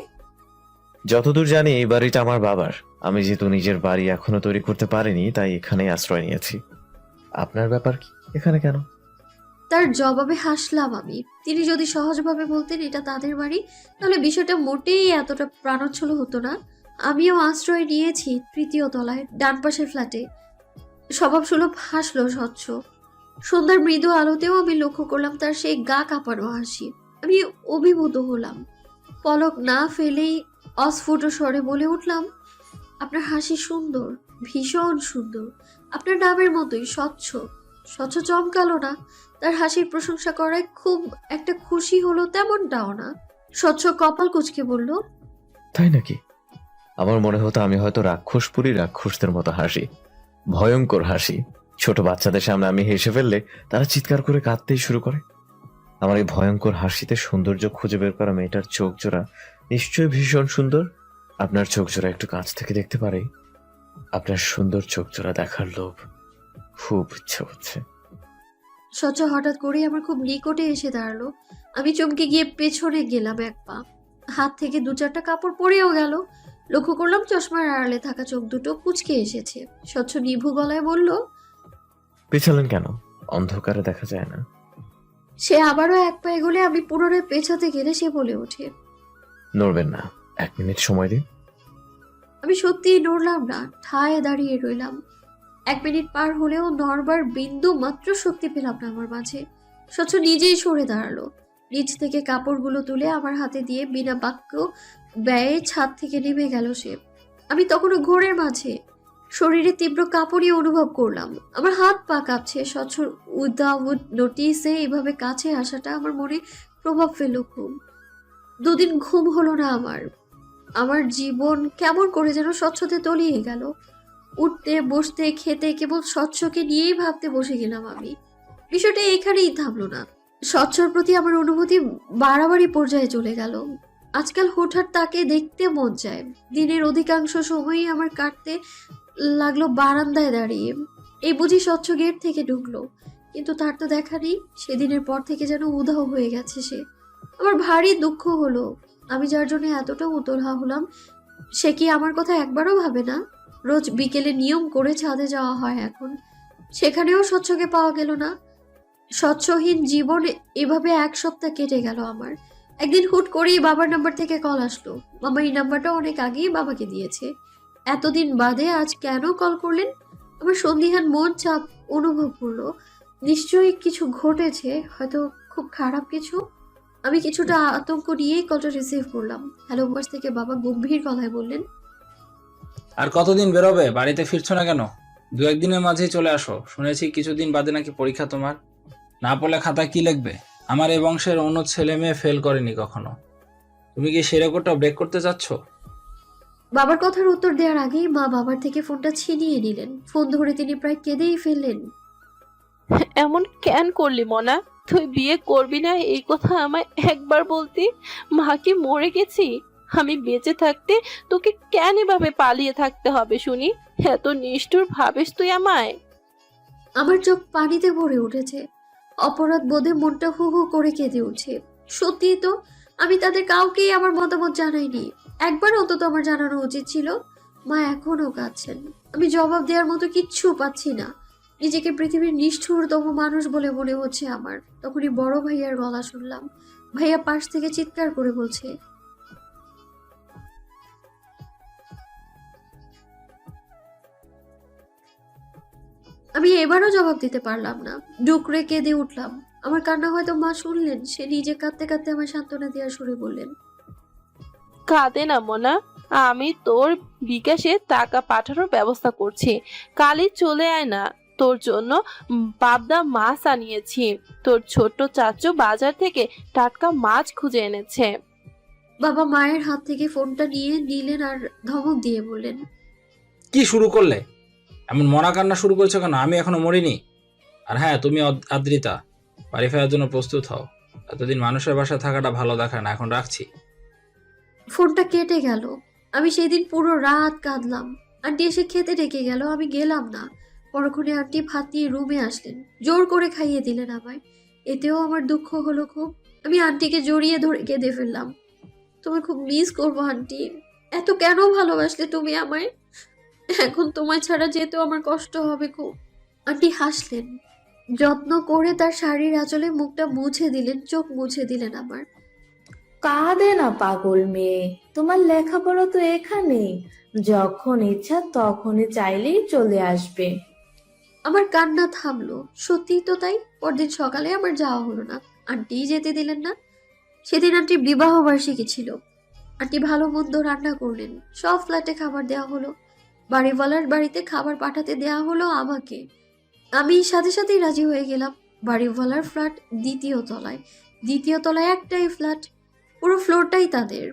যতদূর জানি এই বাড়িটা আমার বাবার। আমি যেহেতু নিজের বাড়ি এখনো তৈরি করতে পারিনি, তাই এখানেই আশ্রয় নিয়েছি। আপনার ব্যাপার কি, এখানে কেন? তার জবাবে হাসলাম আমি। তিনি যদি সহজভাবে বলতেন এটা তাদের বাড়ি, তাহলে বিষয়টা মোটেই এতটা প্রাণোচ্ছল হতো না। আমিও আশ্রয় নিয়েছি তৃতীয় তলায়, ডান পাশের ফ্ল্যাটে। স্বভাবসুলভ হাসলো স্বচ্ছ। সন্ধ্যার মৃদু আলোতেও আমি লক্ষ্য করলাম তার সেই গা কাঁপানো হাসি। আমি অভিভূত হলাম। পলক না ফেলেই অস্ফুট স্বরে বলে উঠলাম, আপনার হাসি সুন্দর, ভীষণ সুন্দর, আপনার নামের মতোই স্বচ্ছ। স্বচ্ছ চমকালো না, তার হাসির প্রশংসা করায় খুব একটা খুশি হলো তেমনটাও না। স্বচ্ছ কপাল কুঁচকে বলল, তাই নাকি? আমার মনে হতো আমি হয়তো রাক্ষসপুরী রাক্ষসদের মতো হাসি, ভয়ঙ্কর হাসি। ছোট বাচ্চাদের সামনে আমি হেসে ফেললে তারা চিৎকার করে কাঁদতেই শুরু করে। আমার এই ভয়ঙ্কর হাসিতে সৌন্দর্য খুঁজে বের করা মেয়েটার চোখ জোড়া নিশ্চয়ই ভীষণ সুন্দর। আপনার চোখ জোড়া একটু কাছ থেকে দেখতে পারি? আপনার সুন্দর চোখ জোড়া দেখার লোভ খুব ইচ্ছে হচ্ছে। স্বচ্ছ হঠাৎ করেই আমার খুব নিকটে এসে দাঁড়ালো। আমি চমকে গিয়ে পেছনে গেলাম এক পা। হাত থেকে দু চারটা কাপড় পরেও গেল। লক্ষ্য করলাম চশমার আড়ালে থাকা চোখ দুটো কুঁচকে এসেছে। স্বচ্ছ নিভু গলায় বলল, পেছালেন কেন? অন্ধকারে দেখা যায় না। সে আবারও এক পা এগোলে আমি পুনরায় পেছাতে গেলে সে বলে ওঠে, নড়বেন না, 1 মিনিট সময় দিন। আমি সত্যিই নড়লাম না, ঠায় দাঁড়িয়ে রইলাম। 1 মিনিট পার হলেও নড়বার বিন্দু মাত্র শক্তি পেলাম না আমার মাঝে। স্বচ্ছ নিজেই সরে দাঁড়ালো, নিচ থেকে কাপড়গুলো তুলে আমার হাতে দিয়ে বিনা বাক্য ব্যয়ে ছাদ থেকে নেমে গেল সে। আমি তখনও ঘোরের মাঝে, শরীরে তীব্র কাঁপুনি অনুভব করলাম, আমার হাত পা কাঁপছে। স্বচ্ছ উইদাউট নোটিসে এভাবে কাছে আসাটা আমার মনে প্রভাব ফেললো খুব। 2 দিন ঘুম হলো না আমার। আমার জীবন কেমন করে যেন স্বচ্ছতে তলিয়ে গেল। উঠতে বসতে খেতে কেবল স্বচ্ছকে নিয়েই ভাবতে বসে গেলাম আমি। বিষয়টা এখানেই থামলো না। স্বচ্ছর প্রতি আমার অনুভূতি বাড়াবাড়ি পর্যায়ে চলে গেল। আজকাল হুটহাট তাকে দেখতে মন চায়। দিনের অধিকাংশ সময়ই আমার কাটতে লাগলো বারান্দায় দাঁড়িয়ে। এই বুঝি স্বচ্ছ গেট থেকে ঢুকলো, কিন্তু তার তো দেখা নেই। সেদিনের পর থেকে যেন উধাও হয়ে গেছে সে। আমার ভারী দুঃখ হলো। আমি যার জন্য এতটা উতলা হলাম, সে কি আমার কথা একবারও ভাবে না? রোজ বিকেলে নিয়ম করে ছাদে যাওয়া হয় এখন, সেখানেও স্বচ্ছকে পাওয়া গেল না। স্বচ্ছহীন জীবন এভাবে এক সপ্তাহ কেটে গেল আমার। একদিন হুট করেই বাবার নাম্বার থেকে কল আসলো। মামা এই নাম্বারটা অনেক আগেই বাবাকে দিয়েছে। এতদিন বাদে আজ কেন কল করলেন? আমার সন্দিহান মন চাপ অনুভব করলো। নিশ্চয়ই কিছু ঘটেছে, হয়তো খুব খারাপ কিছু। আমি কিছুটা আতঙ্ক নিয়েই কলটা রিসিভ করলাম। হ্যালো বাস থেকে বাবা গম্ভীর গলায় বললেন, আর কতদিন বেরোবে? বাড়িতে ফিরছো না কেন? দু একদিনের মাঝেই চলে আসো। শুনেছি কিছুদিন বাদে নাকি পরীক্ষা তোমার। না পড়লে খাতায় কি লিখবে? আমার এই বংশের অন্য ছেলে মেয়ে ফেল করেনি কখনো। তুমি কি সে রেকর্ডটা ব্রেক করতে চাচ্ছ? বাবার কথার উত্তর দেওয়ার আগেই মা বাবার থেকে ফোনটা ছিনিয়ে নিলেন। ফোন ধরে তিনি প্রায় কেঁদেই ফেললেন। এমন কেন করলি মনা? তুই বিয়ে করবি না এই কথা আমায় একবার বলতি। মা কি মরে গেছি? আমি বেঁচে থাকতে তোকে কেন এভাবে পালিয়ে থাকতে হবে শুনি? এত নিষ্ঠুর ভাবিস তুই আমায়? আমার চোখ পানিতে ভরে উঠেছে। অপরাধ বোধে মনটা হু হু করে কেঁদে উঠছে। সত্যিই তো, আমি তাদের কাউকেই আমার মতামত জানাইনি। একবার অন্তত আমার জানানো উচিত ছিল। মা এখনো কাঁদছেন। আমি জবাব দেওয়ার মতো কিচ্ছু পাচ্ছি না। নিজেকে পৃথিবীর নিষ্ঠুরতম মানুষ বলে মনে হচ্ছে আমার। তখনই বড় ভাইয়ার গলা শুনলাম। ভাইয়া পাশ থেকে চিৎকার করে বলছে, আমি এবারও জবাব দিতে পারলাম না। ডুকরে কেঁদে উঠলাম। আমার কান্না হয়তো মা শুনলেন। সে নিজে কাঁদতে কাঁদতে আমার সান্ত্বনা দেওয়ার সুরে বললেন, কাঁদে না মোনা, আমি তোর বিকাশে টাকা পাঠানোর ব্যবস্থা করছি। কালই চলে আয় না। তোর জন্য পাবদা মাছ আনিয়েছি। তোর ছোট্ট চাচু বাজার থেকে টাটকা মাছ খুঁজে এনেছে। বাবা মায়ের হাত থেকে ফোনটা নিয়ে নিলেন আর ধমক দিয়ে বললেন, কি শুরু করলে? এমন মরা কান্না শুরু করেছো কেন? আমি এখনো মরিনি। আর হ্যাঁ, তুমি আদ্রিতা, বাড়ি ফেরার জন্য প্রস্তুত হও। এতদিন মানুষের বাসায় থাকাটা ভালো দেখায় না। এখন রাখছি। ফোনটা কেটে গেল। আমি সেদিন পুরো রাত কাঁদলাম। আন্টি এসে খেতে ডেকে গেল, আমি গেলাম না। পরক্ষণে আন্টি ভাত নিয়ে রুমে আসলেন। জোর করে খাইয়ে দিলেন আমায়। এতেও আমার দুঃখ হলো খুব। আমি আন্টিকে জড়িয়ে ধরে কেঁদে ফেললাম। তোমায় খুব মিস করবো আন্টি। এত কেন ভালোবাসলে তুমি আমায়? এখন তোমায় ছাড়া যেতেও আমার কষ্ট হবে খুব। আন্টি হাসলেন। যত্ন করে তার শাড়ির আঁচলে মুখটা মুছে দিলেন, চোখ মুছে দিলেন আমার। কাঁদে না পাগল মেয়ে, তোমার লেখাপড়া তো এখানেই। যখন ইচ্ছা তখনই চাইলেই চলে আসবে। আমার কান্না থামলো। সত্যিই তো তাই। পরদিন সকালে আমার যাওয়া হলো না। আন্টিই যেতে দিলেন না। সেদিন আন্টির বিবাহ বার্ষিকী ছিল। আন্টি ভালো মন্দ রান্না করলেন। সব ফ্ল্যাটে খাবার দেওয়া হলো। বাড়িওয়ালার বাড়িতে খাবার পাঠাতে দেওয়া হলো আমাকে। আমি সাথে সাথেই রাজি হয়ে গেলাম। বাড়িওয়ালার ফ্ল্যাট দ্বিতীয় তলায়। দ্বিতীয় তলায় একটাই ফ্ল্যাট। পুরো ফ্লোরটাই তাদের।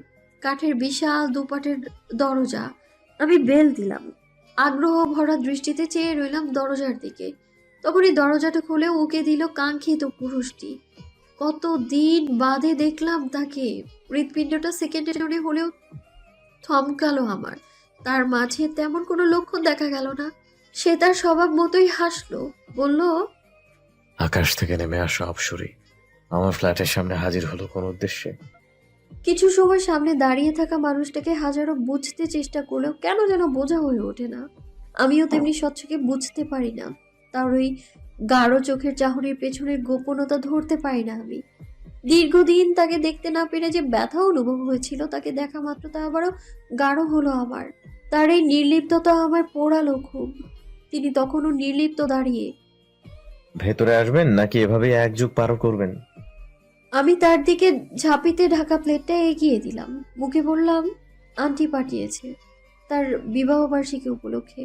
কাঠের বিশাল দুপাটের দরজা। আমি বেল দিলাম। আগ্রহ ভরা দৃষ্টিতে চেয়ে রইলাম দরজার দিকে। তখনই দরজাটা খুলে উকে দিল কাঙ্ক্ষিত পুরুষটি। কতদিন বাদে দেখলাম তাকে। হৃৎপিণ্ডটা সেকেন্ডের জন্য হলেও থমকালো আমার। তার মাঝে তেমন কোনো লক্ষণ দেখা গেল না। সে তার স্বভাব মতোই হাসলো, বলল, আকাশ থেকে নেমে আসা অপসরী আমার ফ্ল্যাটের সামনে হাজির হলো কোন উদ্দেশ্যে? কিছু সময় সামনে দাঁড়িয়ে থাকা মানুষটাকে হাজারো বুঝতে চেষ্টা করলেও কেন যেন বোঝা হয়ে ওঠে না। আমিও তেমনি স্বচ্ছকে বুঝতে পারি না। তার ওই গাঢ় চোখের চাহনির পেছনের গোপনতা ধরতে পারি না আমি। দীর্ঘদিন তাকে দেখতে না পেরে যে ব্যথা অনুভব হয়েছিল, তাকে দেখা মাত্র তা আবারও গাঢ় হলো আমার। তার এই নির্লিপ্ততা আমার পোড়ালো খুব। তিনি তখনও নির্লিপ্ত দাঁড়িয়ে। ভেতরে আসবেন নাকি এভাবেই এক যুগ পার করবেন? আমি তার দিকে ঝাঁপিতে ঢাকা প্লেটটা এগিয়ে দিলাম। মুখে বললাম, আন্টি পাঠিয়েছে তার বিবাহ বার্ষিকী উপলক্ষে।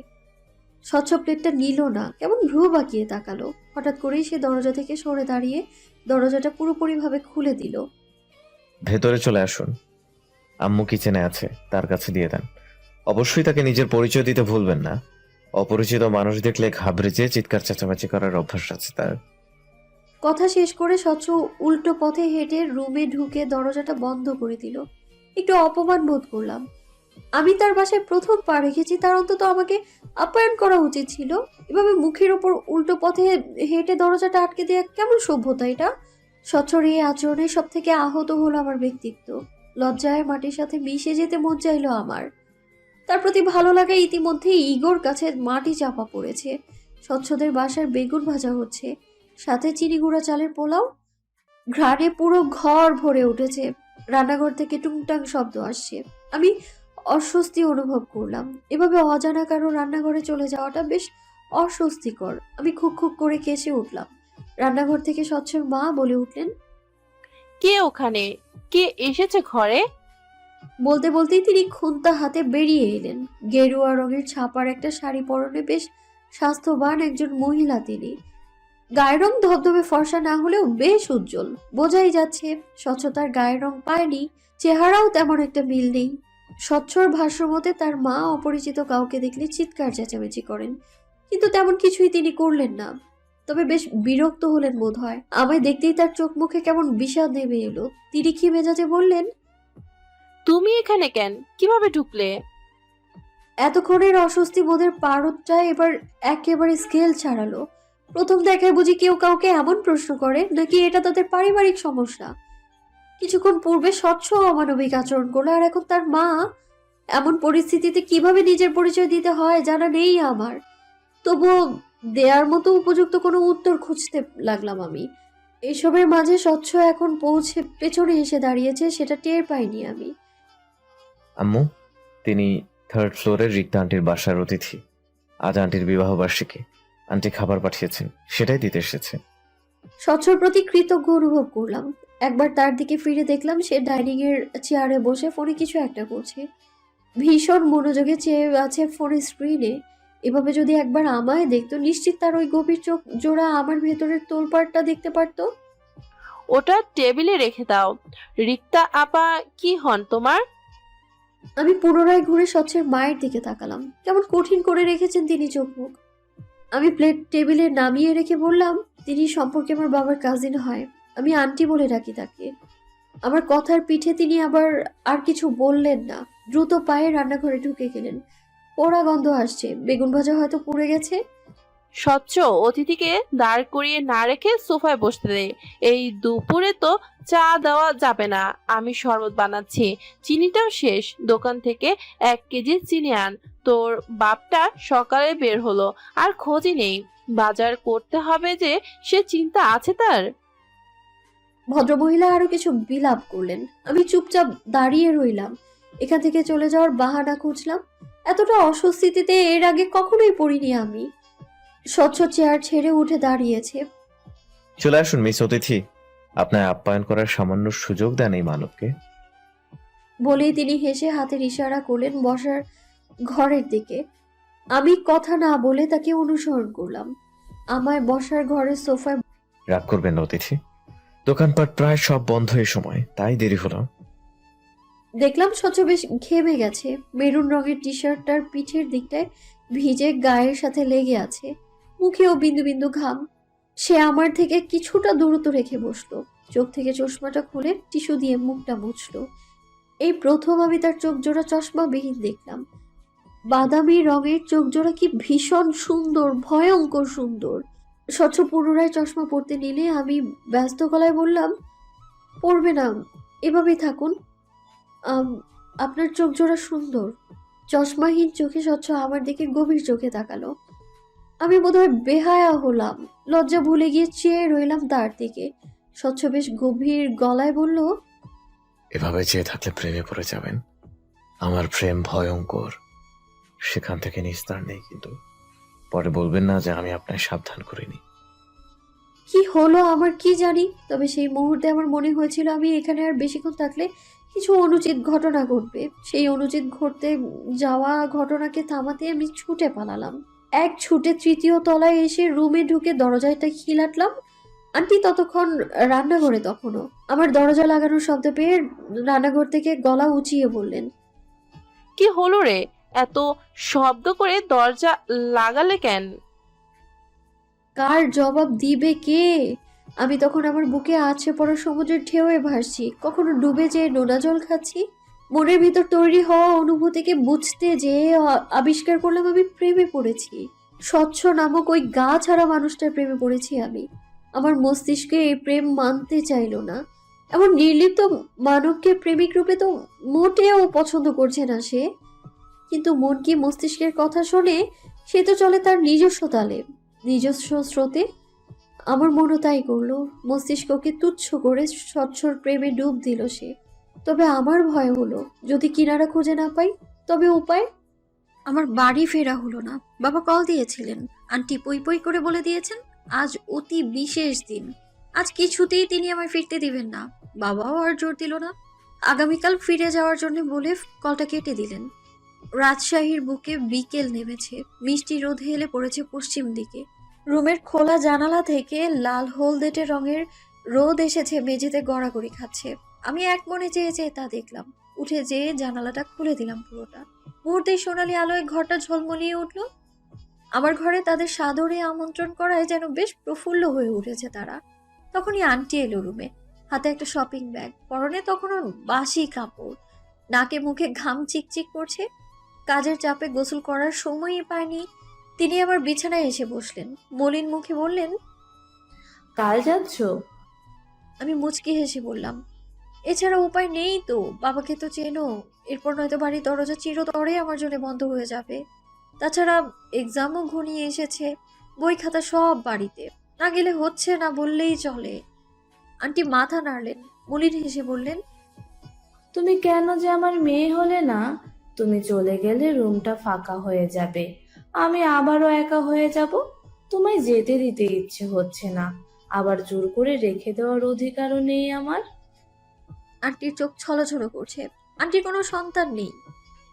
স্বচ্ছ প্লেটটা নিল না, কেমন ভ্রু বাঁকিয়ে তাকালো। হঠাৎ করেই সে দরজা থেকে সরে দাঁড়িয়ে দরজাটা পুরোপুরিভাবে খুলে দিল। ভেতরে চলে আসুন। আম্মু কিচেনে আছে, তার কাছে দিয়ে দেন। অবশ্যই তাকে নিজের পরিচয় দিতে ভুলবেন না। অপরিচিত মানুষ দেখলে ঘাবড়ে যেয়ে চিৎকার চেঁচামেচি করার অভ্যাস আছে তার। কথা শেষ করে স্বচ্ছ উল্টো পথে হেঁটে রুমে ঢুকে দরজাটা বন্ধ করে দিল। একটু অপমান বোধ করলাম। আমি তার বাসায় প্রথম পা রেখেছি, তার অন্তত আমাকে আপ্যায়ন করা উচিত ছিল। এভাবে মুখের ওপর উল্টো পথে হেঁটে দরজাটা আটকে দেওয়া কেমন সভ্যতা এটা? স্বচ্ছর এই আচরণে সব থেকে আহত হলো আমার ব্যক্তিত্ব। লজ্জায় মাটির সাথে মিশে যেতে মন চাইলো আমার। তার প্রতি ভালো লাগা ইতিমধ্যেই ইগোর কাছে মাটি চাপা পড়েছে। স্বচ্ছদের বাসার বেগুন ভাজা হচ্ছে, সাথে চিনি গুঁড়া চালের পোলাও। ঘ্রাণে পুরো ঘর ভরে উঠেছে। রান্নাঘর থেকে টুংটাং শব্দ আসছে। আমি অস্বস্তি অনুভব করলাম। এভাবে অজানা কারো রান্নাঘরে চলে যাওয়াটা বেশ অস্বস্তিকর। আমি খুব খুব করে কেসে উঠলাম। রান্নাঘর থেকে স্বচ্ছর মা বলে উঠলেন, কে ওখানে? কে এসেছে ঘরে? বলতে বলতেই তিনি খুন্তা হাতে বেরিয়ে এলেন। গেরুয়া রঙের ছাপার একটা শাড়ি পরনে বেশ স্বাস্থ্যবান একজন মহিলা তিনি। গায়ের রং ধবধবে ফর্সা না হলেও বেশ উজ্জ্বল। বোঝাই যাচ্ছে স্বচ্ছতার গায়ের রং পায়নি, চেহারাও তেমন একটা মিল নেই। স্বচ্ছর ভাষ্য মতে তার মা অপরিচিত কাউকে দেখলে চিৎকার চেঁচামেচি করেন, কিন্তু তেমন কিছুই তিনি করলেন না। তবে বেশ বিরক্ত হলেন বোধ হয়। আমায় দেখতেই তার চোখ মুখে কেমন বিষাদ নেমে এলো। তিরিক্ষি মেজাজে বললেন, তুমি এখানে কেন? কিভাবে ঢুকলে? এতক্ষণের অস্বস্তি বোধের পারদটা এবার একেবারে স্কেল ছাড়ালো। প্রথম দেখায় বুঝি কেউ কাউকে এমন প্রশ্ন করে, নাকি এটা তাদের পারিবারিক সমস্যা? কিছুক্ষণ পূর্বে স্বচ্ছ অমানবিক আচরণ করলো, আর এখন তার মা। এমন পরিস্থিতিতে কিভাবে নিজের পরিচয় দিতে হয় জানা নেই আমার। তবুও দেয়ার মতো উপযুক্ত কোনো উত্তর খুঁজতে লাগলাম আমি। এসবের মাঝে স্বচ্ছ এখন পৌঁছে পেছনে এসে দাঁড়িয়েছে, সেটা টের পাইনি আমি। আম্মু, তিনি 3rd ফ্লোরের রিক্তা আন্টির বাসার অতিথি। আজ আন্টির বিবাহ বার্ষিকী। আন্টি খাবার পাঠিয়েছেন, সেটাই দিতে এসেছে। স্বচ্ছর প্রতি কৃতজ্ঞ অনুভব করলাম। একবার তার দিকে ফিরে দেখলাম সে ডাইনিং এর চেয়ারে বসে ফোনে কিছু একটা করছে। ভীষণ মনোযোগে চেয়ে আছে ফোনের স্ক্রিনে। এভাবে যদি একবার আমায় দেখতো, নিশ্চিত তার ওই গভীর চোখ জোড়া আমার ভেতরের তোলপাড়টা দেখতে পারতো। ওটা টেবিলে রেখে দাও। রিক্তা আপা কি হন তোমার? আমি পুনরায় ঘুরে স্বচ্ছের মায়ের দিকে তাকালাম। কেমন কঠিন করে রেখেছেন তিনি চোখ মুখ। আমি প্লেট টেবিলে নামিয়ে রেখে বললাম, তিনি সম্পর্কে আমার বাবার কাজিন হয়। আমি আন্টি বলে ডাকি তাকে। আমার কথার পিঠে তিনি আবার আর কিছু বললেন না। দ্রুত পায়ে রান্নাঘরে ঢুকে গেলেন। পোড়া গন্ধ আসছে, বেগুন ভাজা হয়তো পুড়ে গেছে। স্বচ্ছ অতিথিকে দাঁড় করিয়ে না রেখে সোফায় বসতে দে। এই দুপুরে তো চা দেওয়া যাবে না। আমি শরবত বানাচ্ছি, চিনিটাও শেষ। দোকান থেকে 1 কেজি চিনি আন। তোর বাপটা সকালে বের হলো, আর খোঁজই নেই। বাজার করতে হবে যে, সে চিন্তা আছে তার। ভদ্রমহিলা আরো কিছু বিলাপ করলেন। আমি চুপচাপ দাঁড়িয়ে রইলাম। এখান থেকে চলে যাওয়ার বাহানা খুঁজলাম। এতটা অস্বস্তিতে এর আগে কখনোই পড়িনি আমি। স্বচ্ছ চেয়ার ছেড়ে উঠে দাঁড়িয়েছে। চলে আসুন মিস অতিথি, আপনার আপ্যায়ন করার সামান্য সুযোগ দেন এই মানবকে। বলেই তিনি হেসে হাতের ইশারা করলেন বসার ঘরের দিকে। আমি কথা না বলে তাকে অনুসরণ করলাম। আমায় বসার ঘরের সোফায় রাগ করবেন না অতিথি, দোকানপাট প্রায় সব বন্ধ এই সময়, তাই দেরি হলো। দেখলাম স্বচ্ছ বেশ ঘেমে গেছে। মেরুন রঙের টি শার্টটার পিঠের দিকটায় ভিজে গায়ের সাথে লেগে আছে। মুখেও বিন্দু বিন্দু ঘাম। সে আমার থেকে কিছুটা দূরত্ব রেখে বসলো। চোখ থেকে চশমাটা খুলে টিস্যু দিয়ে মুখটা মুছলো। এই প্রথম আমি তার চোখ জোড়া চশমাবিহীন দেখলাম। বাদামি রঙের চোখ জোড়া কি ভীষণ সুন্দর, ভয়ঙ্কর সুন্দর। স্বচ্ছ পুনরায় চশমা পরতে নিলে আমি ব্যস্ত গলায় বললাম, পরবে না, এভাবেই থাকুন। আপনার চোখ জোড়া সুন্দর। চশমাহীন চোখে স্বচ্ছ আমার দিকে গভীর চোখে তাকালো। আমি বোধহয় বেহায়া হলাম। লজ্জা ভুলে গিয়ে চেয়ে রইলাম তার দিকে। স্বচ্ছ বেশ গভীর গলায় বলল, এভাবে চেয়ে থাকলে প্রেমে পড়ে যাবেন। আমার প্রেম ভয়ঙ্কর, সেখান থেকে নিস্তার নেই। কিন্তু পরে বলবেন না যে আমি আপনাকে সাবধান করিনি। কি হলো আমার কি জানি, তবে সেই মুহূর্তে আমার মনে হয়েছিল আমি এখানে আর বেশিক্ষণ থাকলে কিছু অনুচিত ঘটনা ঘটবে। সেই অনুচিত ঘটতে যাওয়া ঘটনাকে থামাতে আমি ছুটে পালালাম। এক ছুটে 3য় তলায় এসে রুমে ঢুকে দরজাটা খিলাটলাম। আন্টি ততক্ষণ রান্নাঘরে তখনও। আমার দরজা লাগানোর শব্দ পেয়ে রান্নাঘর থেকে গলা উঁচিয়ে বললেন, কি হলো রে? এত শব্দ করে দরজা লাগালে কেন? কার জবাব দিবে কে? আমি তখন আমার বুকে আছড়ে পড়া সমুদ্রের ঢেউয়ে ভাসছি, কখনো ডুবে যেয়ে নোনা জল খাচ্ছি। মনের ভিতর তৈরি হওয়া অনুভূতিকে বুঝতে যেয়ে আবিষ্কার করলাম আমি প্রেমে পড়েছি। স্বচ্ছ নামক ওই গা ছাড়া মানুষটার প্রেমে পড়েছি আমি। আমার মস্তিষ্কে এই প্রেম মানতে চাইলো না। এমন নির্লিপ্ত মানবকে প্রেমিক রূপে তো মোটেও পছন্দ করছে না সে। কিন্তু মন কি মস্তিষ্কের কথা শোনে? সে তো চলে তার নিজস্ব তালে, নিজস্ব স্রোতে। আমার মনও তাই করলো, মস্তিষ্ককে তুচ্ছ করে স্বচ্ছর প্রেমে ডুব দিল সে। তবে আমার ভয় হলো, যদি কিনারা খুঁজে না পাই তবে উপায়। আমার বাড়ি ফেরা হলো না। বাবা কল দিয়েছিলেন, আন্টি পই পই করে বলে দিয়েছেন আজ অতি বিশেষ দিন, আজ কিছুতেই তিনি আমায় ফিরতে দিবেন না। বাবাও আর জোর দিল না, আগামীকাল ফিরে যাওয়ার জন্য বলে কলটা কেটে দিলেন। রাজশাহীর বুকে বিকেল নেমেছে, মিষ্টি রোদ হেলে পড়েছে পশ্চিম দিকে। রুমের খোলা জানালা থেকে লাল হলদেটে রঙের রোদ এসেছে মেঝেতে গড়াগড়ি খাচ্ছে। আমি এক মনে চেয়ে চেয়ে তা দেখলাম। উঠে যেয়ে জানালাটা খুলে দিলাম পুরোটা। মুহূর্তেই সোনালি আলোয় ঘরটা ঝলমলিয়ে উঠল। আমার ঘরে তাদের সাদরে আমন্ত্রণ করায় যেন বেশ প্রফুল্ল হয়ে উঠেছে তারা। তখনই আন্টি এলো রুমে, হাতে একটা শপিং ব্যাগ, পরনে তখনও বাসি কাপড়, নাকে মুখে ঘাম চিকচিক করছে। কাজের চাপে গোসল করার সময়ই পায়নি। তিনি আমার বিছানায় এসে বসলেন, মলিন মুখে বললেন, কাল যাচ্ছ? আমি মুচকি হেসে বললাম, এছাড়া উপায় নেই তো, বাবাকে তো চেনো, এরপর নয়তো বাড়ির দরজা চিরতরে আমার জন্য বন্ধ হয়ে যাবে। তাছাড়া এক্সামও ঘনিয়ে এসেছে, বই খাতা সব বাড়িতে, না গেলে হচ্ছে না বললেই চলে। আন্টি মাথা নাড়লেন, মলিন হেসে বললেন, তুমি কেন যে আমার মেয়ে হলে না? তুমি চলে গেলে রুমটা ফাঁকা হয়ে যাবে, আমি আবারও একা হয়ে যাব। তোমায় যেতে দিতে ইচ্ছে হচ্ছে না, আবার জোর করে রেখে দেওয়ার অধিকারও নেই আমার। আন্টির চোখ ছলছল করছে। আন্টির কোনো সন্তান নেই,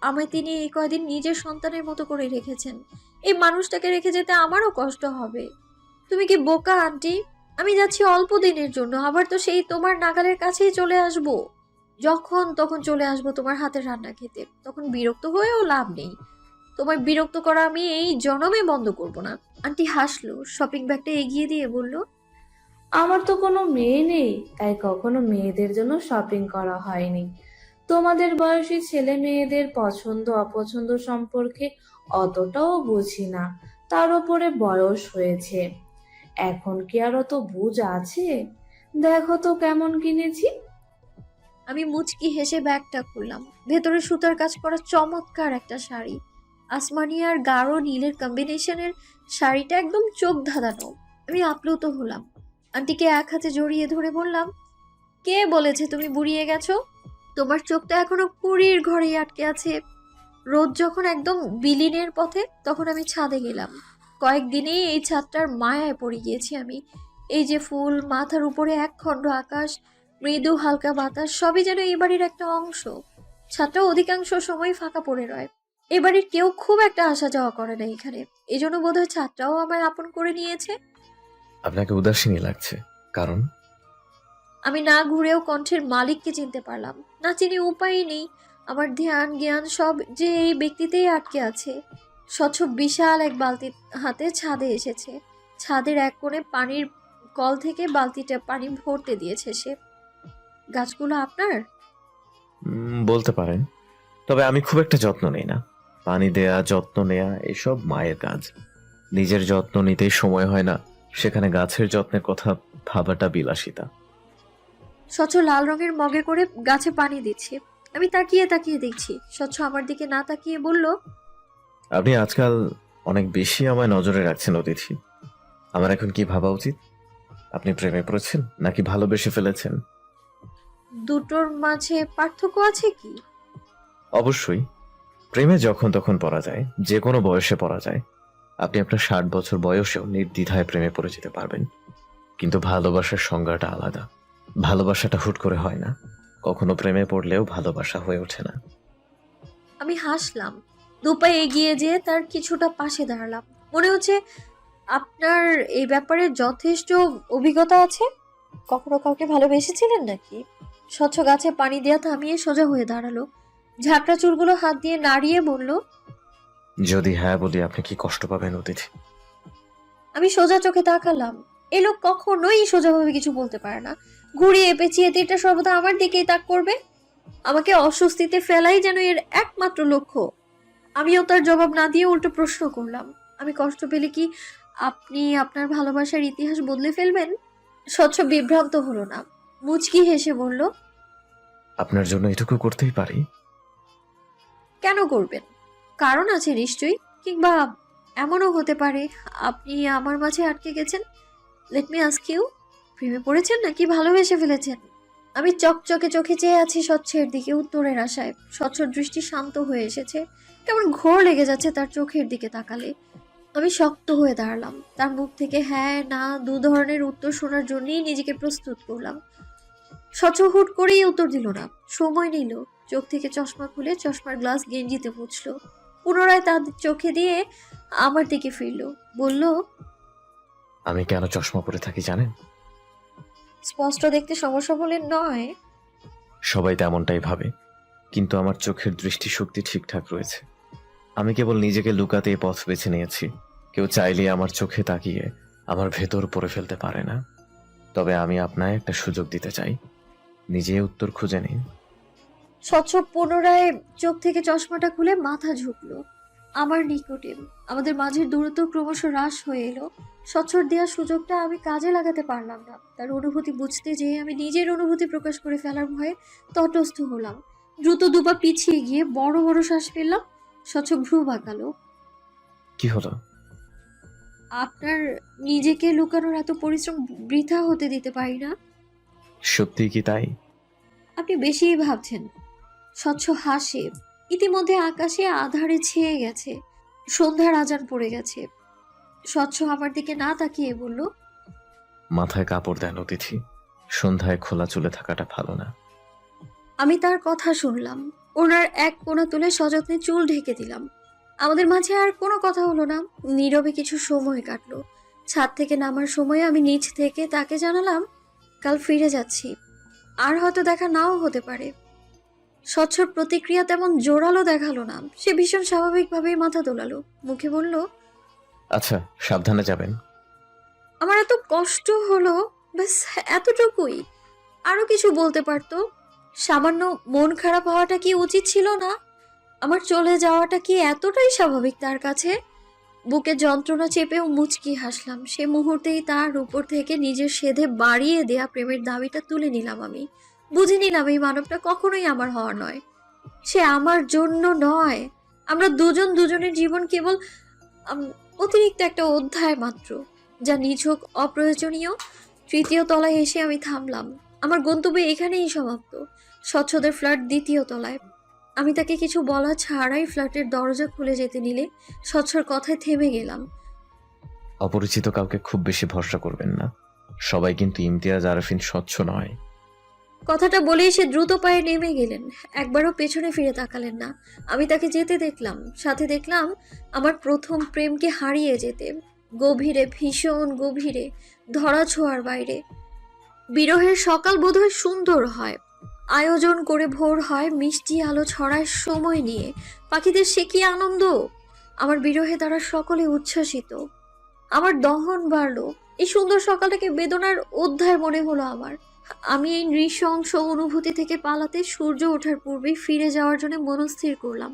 আমায় তিনি এই কয়দিন নিজের সন্তানের মতো করে রেখেছেন। এই মানুষটাকে রেখে যেতে আমারও কষ্ট হবে। তুমি কি বোকা আন্টি? আমি যাচ্ছি অল্প দিনের জন্য, আবার তো সেই তোমার নাগালের কাছেই চলে আসব। যখন তখন চলে আসবো তোমার হাতের রান্না খেতে, তখন বিরক্ত হয়েও লাভ নেই। তোমায় বিরক্ত করা আমি এই জনমে বন্ধ করব না। আন্টি হাসলো, শপিং ব্যাগটা এগিয়ে দিয়ে বলল, আমার তো কোনো মেয়ে নেই, তাই কখনো মেয়েদের জন্য শপিং করা হয়নি। তোমাদের বয়সী ছেলে মেয়েদের পছন্দ অপছন্দ সম্পর্কে অতটাও বুঝি না, তার উপরে বয়স হয়েছে, এখন কি আর অত বুঝ আছে? দেখো তো কেমন কিনেছি। আমি মুচকি হেসে ব্যাগটা খুললাম। ভেতরে সুতার কাজ করা চমৎকার একটা শাড়ি, আসমানি আর গাঢ় নীলের কম্বিনেশনের শাড়িটা একদম চোখ ধাঁধানো। আমি আপ্লুত হলাম। আন্টিকে এক হাতে জড়িয়ে ধরে বললাম, কে বলেছে তুমি বুড়িয়ে গেছো? তোমার চোখটা এখনো পুরীর ঘরেই আটকে আছে। রোদ যখন একদম বিলীনের পথে, তখন আমি ছাদে গেলাম। কয়েকদিনেই এই ছাদটার মায়ায় পড়ে গিয়েছি আমি। এই যে ফুল, মাথার উপরে এক খণ্ড আকাশ, মৃদু হালকা বাতাস, সবই যেন এই বাড়ির একটা অংশ। ছাদটা অধিকাংশ সময় ফাঁকা পড়ে রয়। এ বাড়ির কেউ খুব একটা আসা যাওয়া করে না এখানে, এই জন্য বোধহয় ছাদটাও আমায় আপন করে নিয়েছে। আপনাকে উদাসীনই লাগছে, কারণ আমি না ঘুরেও কণ্ঠের মালিককে চিনতে পারলাম। না চিনি উপায়ই নেই। আমার ধ্যান জ্ঞান সব যে এই ব্যক্তিতেই আটকে আছে। স্বচ্ছ বিশাল এক বালতি হাতে ছাদে এসেছে। ছাদের এক কোণে পানির কল থেকে বালতিটা পানি ভরতে দিয়েছে সে। গাছগুলো আপনার? বলতে পারেন, তবে আমি খুব একটা যত্ন নেই না। পানি দেয়া, যত্ন নেয়া এসব মায়ের কাজ। নিজের যত্ন নিতেই সময় হয় না, সেখানে গাছের যত্নের কথা ভাবাটা বিলাসিতা। স্বচ্ছ লাল রঙের মগে করে গাছে পানি দিচ্ছে। আমি তাকিয়ে তাকিয়ে দেখছি। স্বচ্ছ আমার দিকে না তাকিয়ে বলল, আপনি আজকাল অনেক বেশি আমায় নজরে রাখছেন অতিথি। আমার এখন কি ভাবা উচিত? আপনি প্রেমে পড়েছেন নাকি ভালোবেসে ফেলেছেন? দুটোর মাঝে পার্থক্য আছে কি? অবশ্যই। প্রেমে যখন তখন পড়া যায়, যে কোনো বয়সে পড়া যায়। আপনি আপনার 60 বছর বয়সেও নির্দ্বিধায় প্রেমে পড়ে যেতে পারবেন। কিন্তু ভালোবাসার সংজ্ঞাটা আলাদা। ভালোবাসাটা হুট করে হয় না, কখনো প্রেমে পড়লেও ভালোবাসা হয়ে ওঠে না। আমি হাসলাম। দুপায়ে এগিয়ে যেয়ে তার কিছুটা পাশে দাঁড়ালাম। মনে হচ্ছে আপনার এই ব্যাপারে যথেষ্ট অভিজ্ঞতা আছে। কখনো কাউকে ভালোবেসেছিলেন নাকি? স্বচ্ছ গাছে পানি দেয়া থামিয়ে সোজা হয়ে দাঁড়ালো। ঝাঁকড়া চুলগুলো হাত দিয়ে নাড়িয়ে বলল, যদি হ্যাঁ বলি আপনি কি কষ্ট পাবেন অতিথি? আমি সোজা চোখে তাকালাম। এ লোক কখনোই সোজাভাবে কিছু বলতে পারে না। ঘুরিয়ে পেঁচিয়ে এটা সর্বদা আমার দিকেই তাক করবে। আমাকে অস্বস্তিতে ফেলাই যেন এর একমাত্র লক্ষ্য। আমিও তার জবাব না দিয়ে উল্টো প্রশ্ন করলাম, আমি কষ্ট পেলে কি আপনি আপনার ভালোবাসার ইতিহাস বদলে ফেলবেন? স্বচ্ছ বিভ্রান্ত হলো না, মুচকি হেসে বলল, আপনার জন্য এটুকু করতেই পারি। কেন করবেন? কারণ আছে নিশ্চয়ই, কিংবা এমনও হতে পারে আপনি আমার মাঝে আটকে গেছেন। লেট মি আস্ক ইউ, প্রেমে পড়েছেন নাকি ভালোবেসে ফেলেছেন? আমি চকচকে চোখে চেয়ে আছি স্বচ্ছের দিকে উত্তরের আশায়। স্বচ্ছর দৃষ্টি শান্ত হয়ে এসেছে, কেমন ঘোর লেগে যাচ্ছে তার চোখের দিকে তাকালে। আমি শক্ত হয়ে দাঁড়ালাম, তার মুখ থেকে হ্যাঁ না দু ধরনের উত্তর শোনার জন্যই নিজেকে প্রস্তুত করলাম। স্বচ্ছ হুট করেই উত্তর দিল না, সময় নিল। চোখ থেকে চশমা খুলে চশমার গ্লাস গেঞ্জিতে মুছলো, পুনরায় তার চোখে দিয়ে আমার দিকে ফিরল, বলল, আমি কেন চশমা পরে থাকি জানেন? স্পষ্ট দেখতে সমস্যা বলে নয়। সবাই তেমনটাই ভাবে, কিন্তু আমার চোখের দৃষ্টিশক্তি ঠিকঠাক রয়েছে। আমি কেবল নিজেকে লুকাতে এই পথ বেছে নিয়েছি। কেউ চাইলে আমার চোখে তাকিয়ে আমার ভেতর পড়ে ফেলতে পারে না। তবে আমি আপনায় একটা সুযোগ দিতে চাই, নিজে উত্তর খুঁজে নিন। স্বচ্ছ পুনরায় চোখ থেকে চশমাটা খুলে মাথা ঝুঁকলো আমার নিকটে। আমাদের মাঝের দূরত্ব ক্রমশ হ্রাস হয়ে এলো। স্বচ্ছর দেওয়ার সুযোগটা আমি কাজে লাগাতে পারলাম না। তার অনুভূতি বুঝতে যেয়ে আমি নিজের অনুভূতি প্রকাশ করে ফেলার ভয়ে তটস্থ হলাম। দ্রুত দুপা পিছিয়ে গিয়ে বড় বড় শ্বাস ফেললাম। স্বচ্ছ ভ্রু বাঁকালো। কি হলো? আপনার নিজেকে লুকানোর এত পরিশ্রম বৃথা হতে দিতে পারি না। সত্যি কি তাই? আপনি বেশিই ভাবছেন। স্বচ্ছ হাসে। ইতিমধ্যে আকাশে আঁধারে ছেয়ে গেছে, সন্ধ্যার আজান পড়ে গেছে। স্বচ্ছ আমার দিকে না তাকিয়ে বলল, মাথায় কাপড় দেন অতিথি, সন্ধ্যায় খোলা চুলে থাকাটা ভালো না। আমি তার কথা শুনলাম। ওনার এক কোণা তুলে সযত্নে চুল ঢেকে দিলাম। আমাদের মাঝে আর কোনো কথা হলো না। নীরবে কিছু সময় কাটলো। ছাদ থেকে নামার সময় আমি নিচ থেকে তাকে জানালাম, কাল ফিরে যাচ্ছি, আর হয়তো দেখা নাও হতে পারে। স্বচ্ছর প্রতিক্রিয়া তেমন জোরালো দেখালো না। সে ভীষণ স্বাভাবিকভাবেই মাথা দোলালো, মুখে বলল, আচ্ছা, সাবধানে যাবেন। আমার এত কষ্ট হলো, ব্যাস এতটুকুই। আরো কিছু বলতে পারতো। সামান্য মন খারাপ হওয়াটা কি উচিত ছিল না? আমার চলে যাওয়াটা কি এতটাই স্বাভাবিক তার কাছে? বুকে যন্ত্রণা চেপেও মুচকি হাসলাম। সে মুহূর্তেই তার উপর থেকে নিজের সেধে বাড়িয়ে দেয়া প্রেমের দাবিটা তুলে নিলাম আমি। বুঝে নিলাম এই মানবটা কখনোই আমার হওয়ার নয়। সে আমার জন্য নয়। আমরা দুজন দুজনের জীবন কেবল অতিরিক্ত একটা অধ্যায় মাত্র, যা নিছক অপ্রয়োজনীয়। তৃতীয় তলায় এসে আমি থামলাম। আমার গন্তব্য এখানেই সমাপ্ত। স্বচ্ছদের ফ্ল্যাট দ্বিতীয় তলায়। আমি তাকে কিছু বলা ছাড়াই ফ্ল্যাটের দরজা খুলে যেতে নিলে স্বচ্ছর কথায় থেমে গেলাম। অপরিচিত কাউকে খুব বেশি ভরসা করবেন না। সবাই কিন্তু ইমতিয়াজ আরফিন স্বচ্ছ নয়। কথাটা বলেই সে দ্রুত পায়ে নেমে গেলেন। একবারও পেছনে ফিরে তাকালেন না। আমি তাকে যেতে দেখলাম, সাথে দেখলাম আমার প্রথম প্রেমকে হারিয়ে যেতে। গভীরে, ভীষণ গভীরে, ধরা ছোঁয়ার বাইরে। বিরহের সকাল বোধহয় সুন্দর হয়। আয়োজন করে ভোর হয়, মিষ্টি আলো ছড়ায় সময় নিয়ে। পাখিদের সে কি আনন্দ! আমার বিরহে তারা সকলে উচ্ছ্বাসিত। আমার দহন বাড়লো। এই সুন্দর সকালটাকে বেদনার অধ্যায় মনে হলো আমার। আমি এই নৃশংস অনুভূতি থেকে পালাতে সূর্য ওঠার পূর্বেই ফিরে যাওয়ার জন্য মনস্থির করলাম।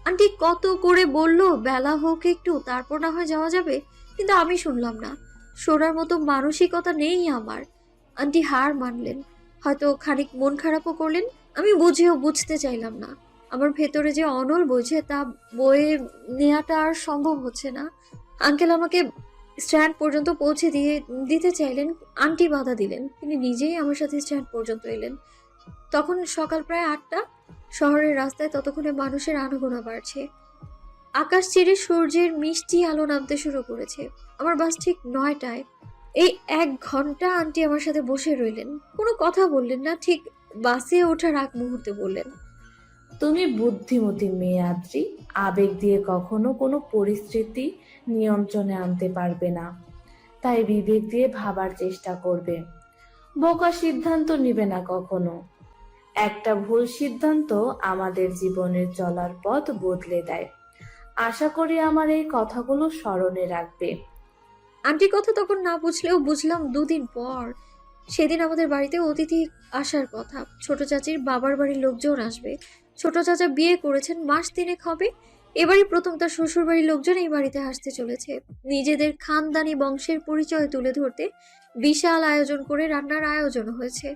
আন্টি কত করে বলল বেলা হোক একটু, তারপর না হয় যাওয়া যাবে, কিন্তু আমি শুনলাম না। শোনার মতো মানসিকতা নেই আমার। আন্টি হার মানলেন, হয়তো খানিক মন খারাপও করলেন। আমি বুঝেও বুঝতে চাইলাম না। আমার ভেতরে যে অনল বইছে তা বয়ে নেওয়াটা আর সম্ভব হচ্ছে না। আঙ্কেল আমাকে স্ট্যান্ড পর্যন্ত পৌঁছে দিতে চাইলেন, আন্টি বাধা দিলেন। তিনি নিজেই আমার সাথে স্ট্যান্ড পর্যন্ত এলেন। তখন সকাল প্রায় 8টা। শহরের রাস্তায় ততক্ষণে মানুষের আনাগোনা বাড়ছে। আকাশ চিরে সূর্যের মিষ্টি আলো নামতে শুরু করেছে। আমার বাস ঠিক 9টায়। এই 1 ঘন্টা আন্টি আমার সাথে বসে রইলেন, কোনো কথা বললেন না। ঠিক বাসে ওঠার আগ মুহূর্তে বললেন, তুমি বুদ্ধিমতী মেয়ে আদ্রি, আবেগ দিয়ে কখনো কোনো পরিস্থিতি নিয়ন্ত্রণে আনতে পারবে না, তাই বিবেক দিয়ে ভাবার চেষ্টা করবে। বোকা সিদ্ধান্ত নিবে না কখনো। একটা ভুল সিদ্ধান্ত আমাদের জীবনের চলার পথ বদলে দেয়। আশা করি আমার এই কথাগুলো স্মরণে রাখবে। আন্টির কথা তখন না বুঝলেও বুঝলাম 2 দিন পর। সেদিন আমাদের বাড়িতে অতিথি আসার কথা। ছোট চাচির বাবার বাড়ির লোকজন আসবে। ছোট চাচা বিয়ে করেছেন, মাস 3 হবে। এবারই প্রথম তার শ্বশুর বাড়ির লোকজন এই বাড়িতে আসতে চলেছে। নিজেদের খানদানি বংশের পরিচয় তুলে ধরতে বিশাল আয়োজন করে রান্নার আয়োজন হয়েছে।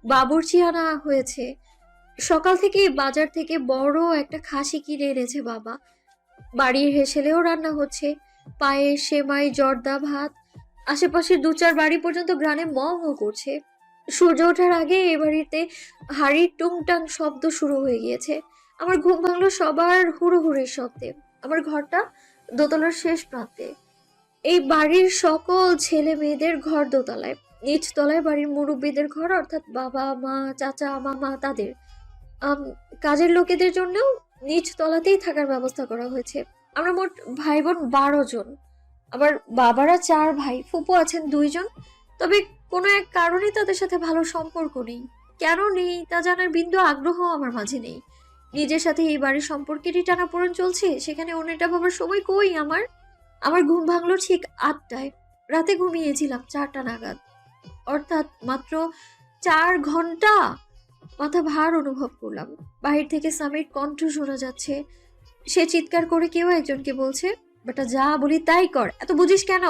বাবুর্চি আনা হয়েছে। সকাল থেকেই বাজার থেকে বড় একটা খাসি কিনে এনেছে বাবা। বাড়ির হেসেলেও রান্না হচ্ছে, পায়েস, সেমাই, জর্দা ভাত। আশেপাশের 2-4 বাড়ি পর্যন্ত গ্রানে ম ম করছে। সূর্য ওঠার আগে এ বাড়িতে হাড়ির টুংটাং শব্দ শুরু হয়ে গিয়েছে। আমার ঘুম ভাঙলো সবার হুড়োহুড়ির শব্দে। আমার ঘরটা দোতলার শেষ প্রান্তে। এই বাড়ির সকল ছেলে মেয়েদের ঘর দোতলায়। নিচ তলায় বাড়ির মুরব্বীদের ঘর, অর্থাৎ বাবা, মা, চাচা, মামা তাদের। কাজের লোকেদের জন্যও নিচ তলাতেই থাকার ব্যবস্থা করা হয়েছে। আমরা মোট ভাই বোন 12 জন। আমার বাবারা 4 ভাই, ফুপু আছেন 2 জন। তবে কোনো এক কারণে তাদের সাথে ভালো সম্পর্ক নেই। কেন নেই তা জানার বিন্দু আগ্রহ আমার মাঝে নেই। নিজের সাথে এই বাড়ির সম্পর্কেরই টানাপোড়েন চলছে, সেখানে অন্যটা ভাবার সময় কই আমার। আমার ঘুম ভাঙলো ঠিক 8টায়। রাতে ঘুমিয়েছিলাম 4টা নাগাদ, অর্থাৎ মাত্র 4 ঘন্টা। মাথা ভার অনুভব করলাম। বাহির থেকে স্বামীর কণ্ঠ শোনা যাচ্ছে। সে চিৎকার করে কেউ একজনকে বলছে, বেটা যা বলি তাই কর, এত বুঝিস কেন?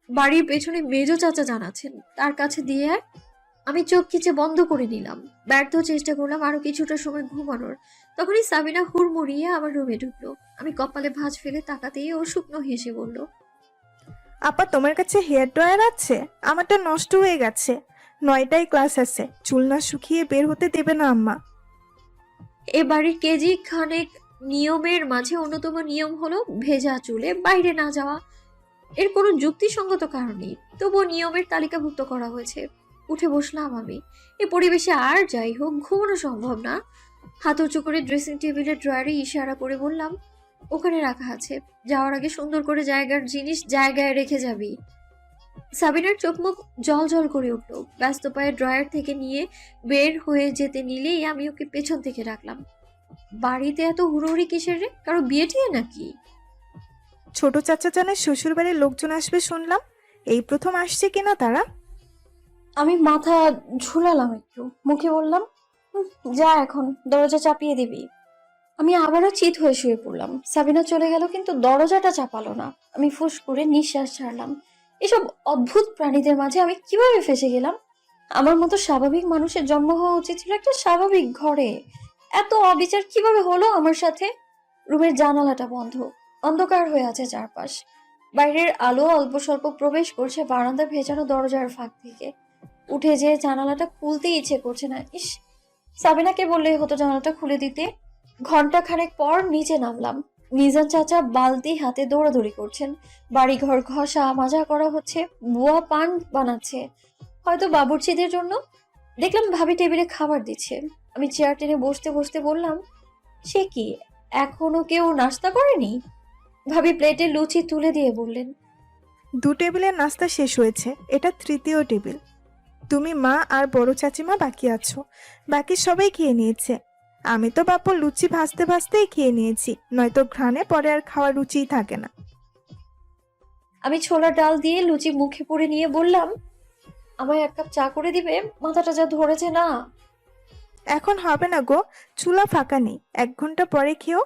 বাড়ির পেছনে মেজো চাচা জানাচ্ছেন, তার কাছে দিয়ে আয়। আমি চোখ খিচে বন্ধ করে নিলাম। ব্যর্থ চেষ্টা করলাম আরো কিছুটা সময় ঘুমানোর। তখনই সাবিনা হুড়মুড়িয়ে আমার রুমে ঢুকলো। আমি কপালে ভাঁজ ফেলে তাকাতেই ও শুকনো হেসে বলল, আপা তোমার কাছে হেয়ার ড্রায়ার আছে? আমারটা নষ্ট হয়ে গেছে। 9টায় ক্লাস আছে, চুল না শুকিয়ে বের হতে দেবে না আম্মা। এ বাড়ির কেজি খানেক নিয়মের মাঝে অন্যতম নিয়ম হলো ভেজা চুলে বাইরে না যাওয়া। এর কোনো যুক্তিসঙ্গত কারণ নেই, তবুও নিয়মের তালিকাভুক্ত করা হয়েছে। উঠে বসলাম আমি। এ পরিবেশে আর যাই হোক ঘুমানো সম্ভব না। হাত উঁচু করে ড্রেসিং টেবিলের ড্রয়ারে ইশারা করে বললাম, ওখানে রাখা আছে, যাওয়ার আগে সুন্দর করে জায়গার জিনিস জায়গায় রেখে যাবি। সাবিনার চোখ মুখ জল জল করে উঠলো। ব্যস্ত পায়ে ড্রয়ার থেকে নিয়ে বের হয়ে যেতে নিলেই আমি ওকে পেছন থেকে রাখলাম। বাড়িতে এত হুড়োহুড়ি কিসের রে? কারো বিয়ে টিয়ে নাকি? ছোট চাচা জানের শ্বশুর বাড়ির লোকজন আসবে শুনলাম, এই প্রথম আসছে কিনা তারা? আমি মাথা ঝুলালাম একটু, মুখে বললাম, যা এখন দরজা চাপিয়ে দিবি। আমি আবারও চিত হয়ে শুয়ে পড়লাম। সাবিনা চলে গেল, কিন্তু দরজাটা চাপালো না। আমি ফুস করে নিঃশ্বাস ছাড়লাম। এসব অদ্ভুত প্রাণীদের মাঝে আমি কিভাবে ফেসে গেলাম? আমার মতো স্বাভাবিক মানুষের জন্ম হওয়া উচিত ছিল একটা স্বাভাবিক ঘরে। এত অবিচার কিভাবে হলো আমার সাথে? রুমের জানালাটা বন্ধ, অন্ধকার হয়ে আছে চারপাশ। বাইরের আলো অল্প স্বল্প প্রবেশ করছে বারান্দা ভেজানো দরজার ফাঁক থেকে। উঠে যেয়ে জানালাটা খুলতে ইচ্ছে করছে না। ইস, সাবিনাকে বললেই হতো জানালাটা খুলে দিতে। ঘন্টা খানেক পর নিচে নামলাম। মিজান চাচা বালতি হাতে দৌড়াদৌড়ি করছেন। বাড়িঘর ঘষা মাজা করা হচ্ছে, বুয়া পান বানাচ্ছে, হয়তো বাবুর্চিদের জন্য। দেখলাম ভাবি টেবিলে খাবার দিচ্ছে। আমি চেয়ার টেনে বসতে বসতে বললাম, সে কি, এখনো কেউ নাস্তা করেনি? ভাবি প্লেটে লুচি তুলে দিয়ে বললেন, 2 টেবিলের নাস্তা শেষ হয়েছে, এটা 3য় টেবিল। তুমি, মা আর বড় চাচিমা বাকি আছো, বাকি সবাই খেয়ে নিয়েছে। আমি তো বাপু লুচি ভাজতে ভাজতেই খেয়ে নিয়েছি, নয়তো ঘ্রাণে পরে আর খাওয়ার রুচিই থাকে না। আমি ছোলা ডাল দিয়ে লুচি মুখে পুরে নিয়ে বললাম, আমায় 1 কাপ চা করে দিবে, মাথাটা যা ধরেছে না। এখন হবে না গো, চুলা ফাঁকা নেই, 1 ঘন্টা পরে খেও।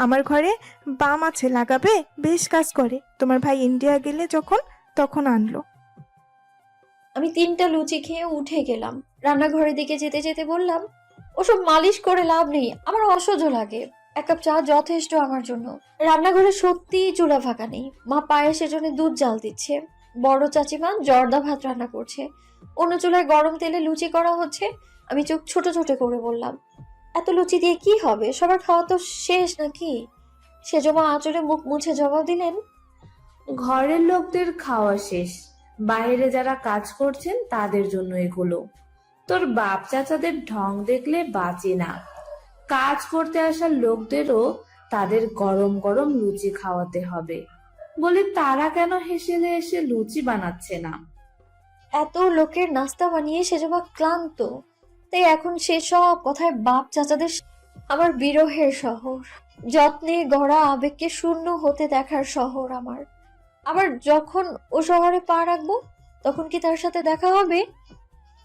আমার ঘরে বাম আছে, লাগাবে, বেশ কাজ করে। তোমার ভাই ইন্ডিয়া গেলে যখন, তখন আনলো। আমি 3টা লুচি খেয়ে উঠে গেলাম। রান্নাঘরের দিকে যেতে যেতে বললাম, ওসব মালিশ করে লাভ নেই, আমার অসহ্য লাগে। 1 কাপ চা যথেষ্ট আমার জন্য। রান্নাঘরে সত্যিই চুলা ফাঁকা নেই। মা পায়েসের জন্য দুধ জাল দিচ্ছে। বড় চাচিমা জর্দা ভাত রান্না করছে। অন্য চুলায় গরম তেলে লুচি করা হচ্ছে। আমি চোখ ছোট ছোট করে বললাম, এত লুচি দিয়ে কি হবে? সবার খাওয়া তো শেষ নাকি? সেজমা আঁচলে মুখ মুছে জবাব দিলেন, ঘরের লোকদের খাওয়া শেষ, বাইরে যারা কাজ করছেন তাদের জন্য এগুলো। তোর বাপ চাচাদের ঢং দেখলে বাঁচি না। কাজ করতে আসা লোকদেরও তাদের গরম গরম লুচি খাওয়াতে হবে। বলি তারা কেন হেসেলে এসে লুচি বানাচ্ছে না? এত লোকের নাস্তা বানিয়ে সেজমা ক্লান্ত। তাই এখন সেসব কথায় বাপ চাচাদের আমার বিরহের শহর, যত্নে গড়া আবেগকে শূন্য হতে দেখার শহর আমার। আবার যখন ও শহরে পা রাখবো, তখন কি তার সাথে দেখা হবে?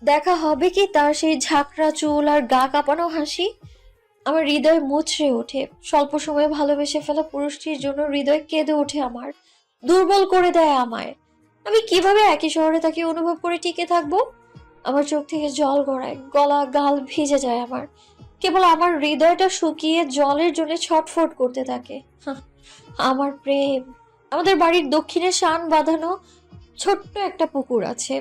দেখা হবে কি তার সেই ঝাঁকড়া চুল আর গা কাঁপানো হাসি? আমার হৃদয় মুচড়ে ওঠে। স্বল্প সময়ে ভালোবেসে ফেলা পুরুষটির জন্য হৃদয় কেঁদে ওঠে আমার, দুর্বল করে দেয় আমায়। আমি কিভাবে একই শহরে তাকে অনুভব করে টিকে থাকবো? আমার চোখ থেকে জল গড়ায়, গলা গাল ভিজে যায় আমার। কেবল আমার হৃদয়টা শুকিয়ে জলের জন্য ছটফট করতে থাকে। হাহ, আমার প্রেম। আমাদের বাড়ির দক্ষিণে শান বাঁধানো ছোট্ট একটা পুকুর আছে।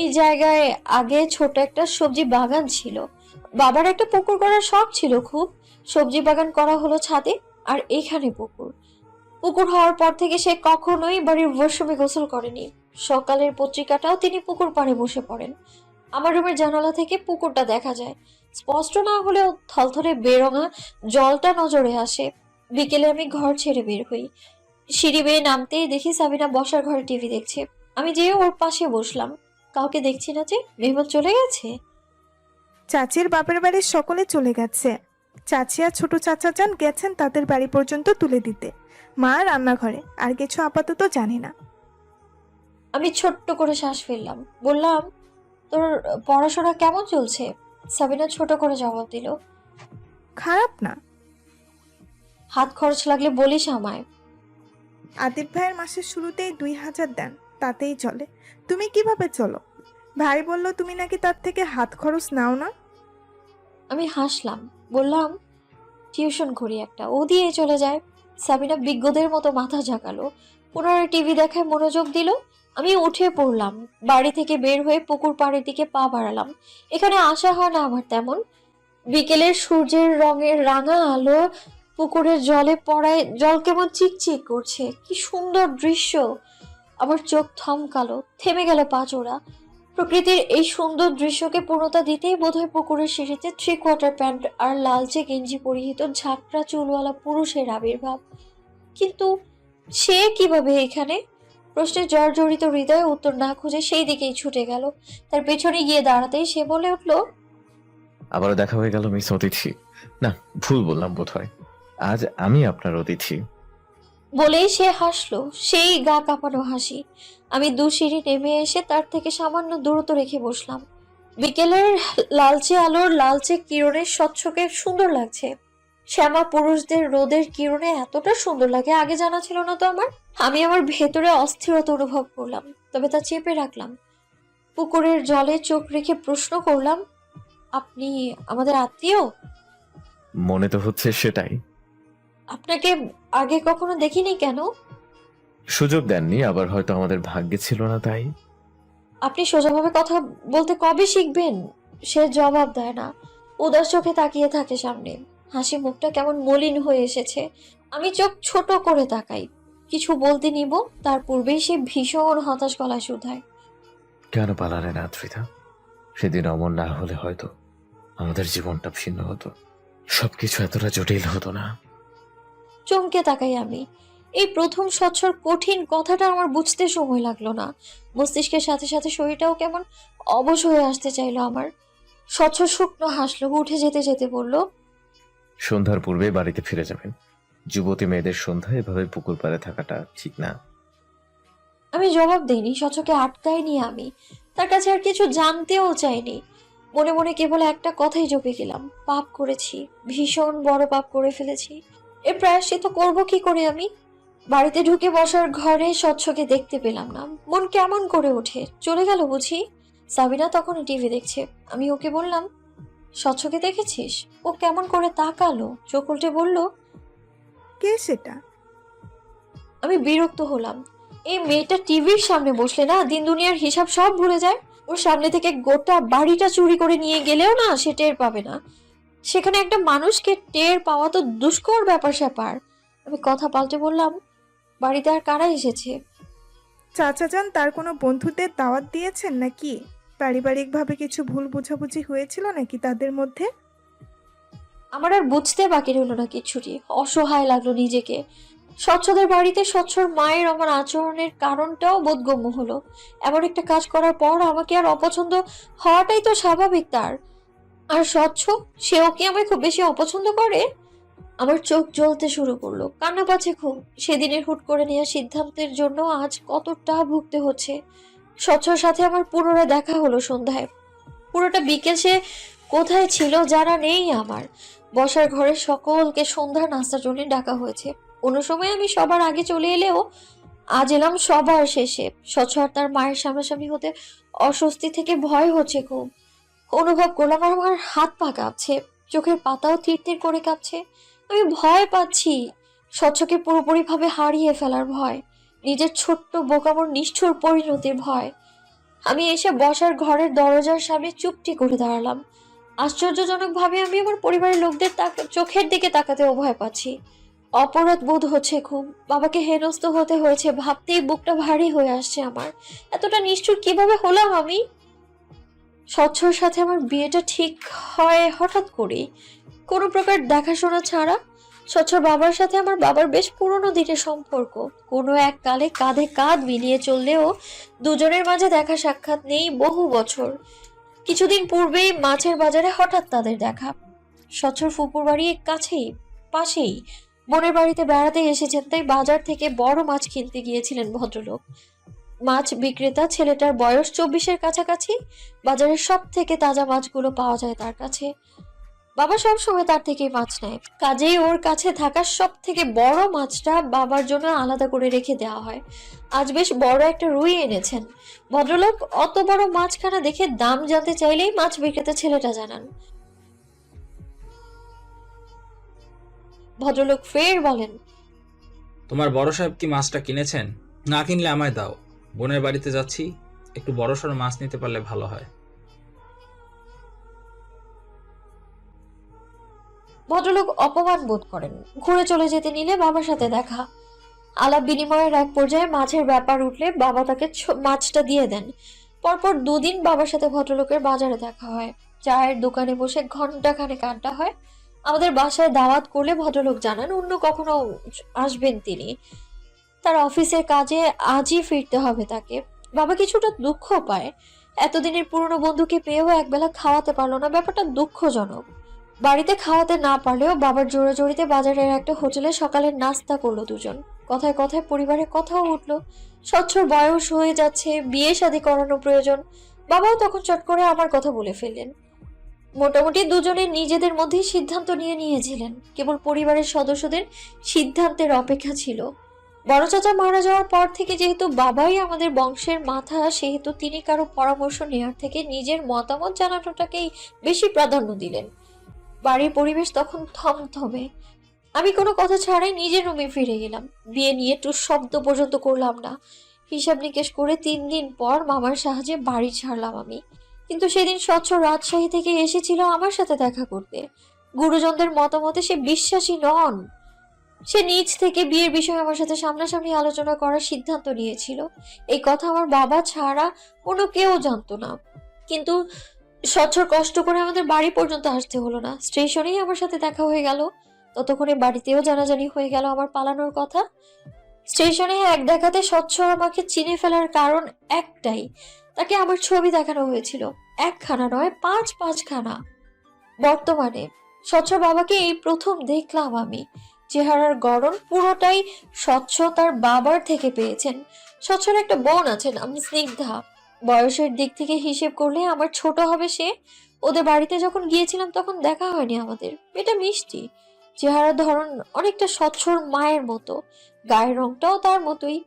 এই জায়গায় আগে ছোট একটা সবজি বাগান ছিল। বাবার একটা পুকুর করার শখ ছিল খুব। সবজি বাগান করা হলো ছাদে, আর এখানে পুকুর। পুকুর হওয়ার পর থেকে সে কখনোই বাড়ির ওয়াশরুমে গোসল করেনি। সকালের পত্রিকাটাও তিনি পুকুর পাড়ে বসে পড়েন। আমার রুমের জানালা থেকে পুকুরটা দেখা যায়, স্পষ্ট না হলেও থলথলে বেরঙা জলটা নজরে আসে। বিকেলে আমি ঘর ছেড়ে বের হই। সিঁড়ি বেয়ে নামতেই দেখি সাবিনা বসার ঘরে টিভি দেখছে। আমি যেয়ে ওর পাশে বসলাম। কাউকে দেখছি না যে, মেহমান চলে গেছে। চাচির বাপের বাড়ির সকলে চলে গেছে। চাচি আর ছোট চাচা যান গেছেন তাদের বাড়ি পর্যন্ত তুলে দিতে। মা রান্নাঘরে, আর কিছু আপাতত জানি না। আমি ছোট্ট করে শ্বাস ফেললাম, বললাম, তোর পড়াশোনা কেমন চলছে? সাবিনা ছোট করে জবাব দিল, খারাপ না। হাত খরচ লাগলে বলিস আমায়। আদিব ভাইয়ের মাসের শুরুতেই 2000 দেন, তাতেই চলে। তুমি কিভাবে চলো? ভাই বলল তুমি নাকি তার থেকে হাত খরচ নাও না। আমি হাসলাম, বললাম, টিউশন করি একটা, ও দিয়ে চলে যায়। সাবিনা বিজ্ঞদের মতো মাথা ঝাঁকালো, পুনরায় টিভি দেখায় মনোযোগ দিল। আমি উঠে পড়লাম, বাড়ি থেকে বের হয়ে পুকুর পাড়ের দিকে পা বাড়ালাম। এখানে আসা হয় না আমার তেমন। বিকেলের সূর্যের রঙের রাঙা আলো পুকুরের জলে পড়ায় জল কেমন চিকচিক করছে। কি সুন্দর দৃশ্য! আমার চোখ থমকালো, থেমে গেল পা চোরা। প্রকৃতির এই সুন্দর দৃশ্যকে পূর্ণতা দিতেই বোধহয় পুকুরের সিঁড়িতে 3/4 প্যান্ট আর লালচে গেঞ্জি পরিহিত ঝাঁকড়া চুলওয়ালা পুরুষের আবির্ভাব। কিন্তু সে কিভাবে এখানে? প্রশ্নে জর্জরিত হৃদয়ে উত্তর না খুঁজে সেই দিকেই ছুটে গেল। তার পেছনে গিয়ে দাঁড়াতেই সে বলে উঠল, আবারও দেখা হয়ে গেল মিস অতিথি। না, ভুল বললাম বোধহয়। আজ আমি আপনার অতিথি। বলেই সে হাসলো, সেই গা কাঁপানো হাসি। আমি 2 সিঁড়ি নেমে এসে তার থেকে সামান্য দূরত্ব রেখে বসলাম। বিকেলের লালচে আলোর লালচে কিরণের স্বচ্ছকে সুন্দর লাগছে। শ্যামা পুরুষদের রোদের কিরণে এতটা সুন্দর লাগে আগে জানা ছিল না তো আমার। আমি আমার ভেতরে অস্থিরতা অনুভব করলাম, তবে তা চেপে রাখলাম। পুকুরের জলে চোখ রেখে প্রশ্ন করলাম, আপনি আমাদের আত্মীয়? মনে তো হচ্ছে সেটাই। আপনাকে আগে কখনো দেখিনি কেন? সুযোগ দেননি, আবার হয়তো আমাদের ভাগ্যে ছিল না তাই। আপনি সোজাভাবে কথা বলতে কবে শিখবেন? সে জবাব দেয় না, উদাস চোখে তাকিয়ে থাকে সামনে। হাসি মুখটা কেমন মলিন হয়ে এসেছে। আমি চোখ ছোট করে তাকাই, কিছু বলতে নিব, তার পূর্বেই সে ভীষণ হতাশ গলায় শুধায়, কেন পালালেন আদ্রিতা? সেদিন অমর না হলে হয়তো আমাদের জীবনটা ভিন্ন হতো, সবকিছু এতটা জটিল হতো না। চমকে তাকাই আমি। এই প্রথম স্বচ্ছর কঠিন কথাটা আমার বুঝতে সময় লাগলো না। মস্তিষ্কের সাথে সাথে শরীরটাও কেমন অবশ হয়ে আসতে চাইলো আমার। স্বচ্ছ শুকনো হাসলো, উঠে যেতে যেতে বলল, সন্ধ্যার পূর্বে বাড়িতে ফিরে যাবেন। যুবতী মেয়েদের সন্ধ্যায় এভাবে পুকুর পাড়ে থাকাটা ঠিক না। আমি জবাব দেইনি, স্বচ্ছকে আটকাইনি আমি। তার কাছে আর কিছু জানতেও চাইনি। মনে মনে কেবল একটা কথাই জপে গেলাম, পাপ করেছি, ভীষণ বড় পাপ করে ফেলেছি। এর প্রায়শ্চিত্ত করবো কি করে আমি? বাড়িতে ঢুকে বসার ঘরে স্বচ্ছকে দেখতে পেলাম না। মন কেমন করে ওঠে, চলে গেল বুঝি? সাবিনা তখন টিভি দেখছে। আমি ওকে বললাম, স্বচ্ছকে দেখেছিস? ও কেমন করে তাকালো, চোখ উল্টে বলল, কে সেটা? আমি বিরক্ত হলাম। এই মেয়েটা টিভির সামনে বসলে না দিন দুনিয়ার হিসাব সব ভুলে যায়। ওর সামনে থেকে গোটা বাড়িটা চুরি করে নিয়ে গেলেও না সে টের পাবে না। সেখানে একটা মানুষকে টের পাওয়া তো দুষ্কর ব্যাপার স্যাপার। আমি কথা পাল্টে বললাম, বাড়িতে আর কারা এসেছে? চাচা যান তার কোনো বন্ধুদের দাওয়াত দিয়েছেন নাকি? পারিবারিকভাবে কিছু ভুল বোঝাবুঝি হয়েছিল নাকি তাদের মধ্যে? আমার আর বুঝতে বাকি রইল না কিছুটি। অসহায় লাগলো নিজেকে। স্বচ্ছদের বাড়িতে স্বচ্ছর মায়ের আমার আচরণের কারণটাও বোধগম্য হলো। এমন একটা কাজ করার পর আমাকে আর অপছন্দ হওয়াটাই তো স্বাভাবিক তার। আর স্বচ্ছ, সেও কি আমায় খুব বেশি অপছন্দ করে? আমার চোখ জ্বলতে শুরু করলো, কান্না পাচ্ছে খুব। সেদিনের হুট করে নেওয়া সিদ্ধান্তের জন্য আজ কতটা ভুগতে হচ্ছে। স্বচ্ছর সাথে আমার পুনরায় দেখা হলো সন্ধ্যায়। পুরোটা বিকেল সে কোথায় ছিল জানা নেই আমার। বসার ঘরে সকলকে সন্ধ্যার নাস্তার জন্য ডাকা হয়েছে। কোনো সময় আমি সবার আগে চলে এলেও আজ এলাম সবার শেষে। স্বচ্ছ আর তার মায়ের সামনাসামনি হতে অস্বস্তি থেকে ভয় হচ্ছে খুব। অনুভব করলাম আর আমার হাত পা কাঁপছে, চোখের পাতাও থির থির করে কাঁপছে। আমি ভয় পাচ্ছি, স্বচ্ছকে পুরোপুরি ভাবে হারিয়ে ফেলার ভয়, নিজের ছোট্ট বোকামোর নিষ্ঠুর পরিণতির ভয়। আমি এসে বসার ঘরের দরজার সামনে চুপটি করে দাঁড়ালাম। আশ্চর্যজনক ভাবে আমি আমার পরিবারের লোকদের চোখের দিকে তাকাতেও ভয় পাচ্ছি। অপরাধ বোধ হচ্ছে খুব। বাবাকে হেনস্থ হতে হয়েছে ভাবতেই বুকটা ভারী হয়ে আসছে আমার। এতটা নিষ্ঠুর কিভাবে হলাম আমি? স্বচ্ছর সাথে আমার বিয়েটা ঠিক হয় হঠাৎ করেই, কোনো প্রকার দেখাশোনা ছাড়া। স্বচ্ছর বাবার সাথে আমার বাবার বেশ পুরনো দিনের সম্পর্ক, কোনো এক কালে কাঁধে কাঁধ মিলিয়ে চললেও দুজনের মাঝে দেখা সাক্ষাৎ নেই বহু বছর। কিছুদিন পূর্বেই মাছের বাজারে হঠাৎ তাদের দেখা। স্বচ্ছর ফুপুর বাড়ি কাছেই, পাশেই। বোনের বাড়িতে বেড়াতে এসেছেন, তাই বাজার থেকে বড় মাছ কিনতে গিয়েছিলেন ভদ্রলোক। মাছ বিক্রেতা ছেলেটার বয়স 24-এর কাছাকাছি। বাজারের সব থেকে তাজা মাছগুলো পাওয়া যায় তার কাছে। বাবা সব সময় তার থেকেই মাছ নেয়, কাজেই ওর কাছে থাকা সব থেকে বড় মাছটা বাবার জন্য আলাদা করে রেখে দেওয়া হয়। আজ বেশ বড় একটা রুই এনেছেন। ভদ্রলোক অত বড় মাছখানা দেখে দাম জানতে চাইলেই মাছ বিক্রেতা ছেলেটা জানান। ভদ্রলোক ফের বলেন, তোমার বড় সাহেব কি মাছটা কিনেছেন? না কিনলে আমায় দাও, বোনের বাড়িতে যাচ্ছি, একটু বড়সড় মাছ নিতে পারলে ভালো হয়। ভদ্রলোক অপমান বোধ করেন। ঘুরে চলে যেতে নিলে বাবার সাথে দেখা। আলাপ বিনিময়ের এক পর্যায়ে মাছের ব্যাপার উঠলে বাবা তাকে মাছটা দিয়ে দেন। পরপর 2 দিন বাবার সাথে ভদ্রলোকের বাজারে দেখা হয়। চায়ের দোকানে বসে ঘন্টা খানেক আড্ডা হয়। আমাদের বাসায় দাওয়াত করলে ভদ্রলোক জানান অন্য কখনো আসবেন তিনি। তার অফিসের কাজে আজই ফিরতে হবে তাকে। বাবা কিছুটা দুঃখ পায়, এতদিনের পুরনো বন্ধুকে পেয়েও একবেলা খাওয়াতে পারলো না, ব্যাপারটা দুঃখজনক। বাড়িতে খাওয়াতে না পারলেও বাবার জোরাজোরিতে বাজারের একটা হোটেলে সকালের নাস্তা করলো দুজন। কথায় কথায় পরিবারের কথাও উঠলো। স্বচ্ছর বয়স হয়ে যাচ্ছে, বিয়ে শাদী করানো প্রয়োজন। বাবাও তখন চট করে আমার কথা বলে ফেললেন। মোটামুটি দুজনে নিজেদের মধ্যেই সিদ্ধান্ত নিয়েছিলেন, কেবল পরিবারের সদস্যদের সিদ্ধান্তের অপেক্ষা ছিল। বড় চাচা মারা যাওয়ার পর থেকে যেহেতু বাবাই আমাদের বংশের মাথা, সেহেতু তিনি কারো পরামর্শ নেওয়ার থেকে নিজের মতামত জানানোটাকেই বেশি প্রাধান্য দিলেন। বাড়ির পরিবেশ তখন থমথমে। আমি কোনো কথা ছাড়াই নিজের রুমে ফিরে গেলাম। বিয়ে নিয়ে একটু শব্দ পর্যন্ত করলাম না। হিসাব নিকেশ করে 3 দিন পর মামার সাহায্যে বাড়ি ছাড়লাম আমি। কিন্তু সেদিন স্বচ্ছ রাজশাহী থেকে এসেছিল আমার সাথে দেখা করতে। গুরুজনদের মতামতে সে বিশ্বাসী নন। সে নিজ থেকে বিয়ের বিষয়ে আমার সাথে সামনাসামনি আলোচনা করার সিদ্ধান্ত নিয়েছিল। এই কথা আমার বাবা ছাড়া কোনো কেউ জানতো না। কিন্তু স্বচ্ছর কষ্ট করে আমাদের বাড়ি পর্যন্ত আসতে হলো না, স্টেশনেই আমার সাথে দেখা হয়ে গেল। ততক্ষণে বাড়িতেও জানাজানি হয়ে গেল আমার পালানোর কথা। স্টেশনে এক দেখাতে স্বচ্ছ আমাকে চিনে ফেলার কারণ একটাই, তাকে আমার ছবি দেখানো হয়েছিল, 1খানা নয় 5খানা। বর্তমানে স্বচ্ছ বাবাকে এই প্রথম দেখলাম আমি। চেহারার গড়ন পুরোটাই স্বচ্ছ তার বাবার থেকে পেয়েছেন। স্বচ্ছর একটা বোন আছে, নাম স্নিগ্ধা। বয়সের দিক থেকে হিসেব করলে আমার ছোট হবে সে। ওদের বাড়িতে যখন গিয়েছিলাম তখন দেখা হয়নি আমাদের। মেয়েটা মিষ্টি, চেহারার ধরন অনেকটা স্বচ্ছর মায়ের মতো, গায়ের রংটাও তার মতোই।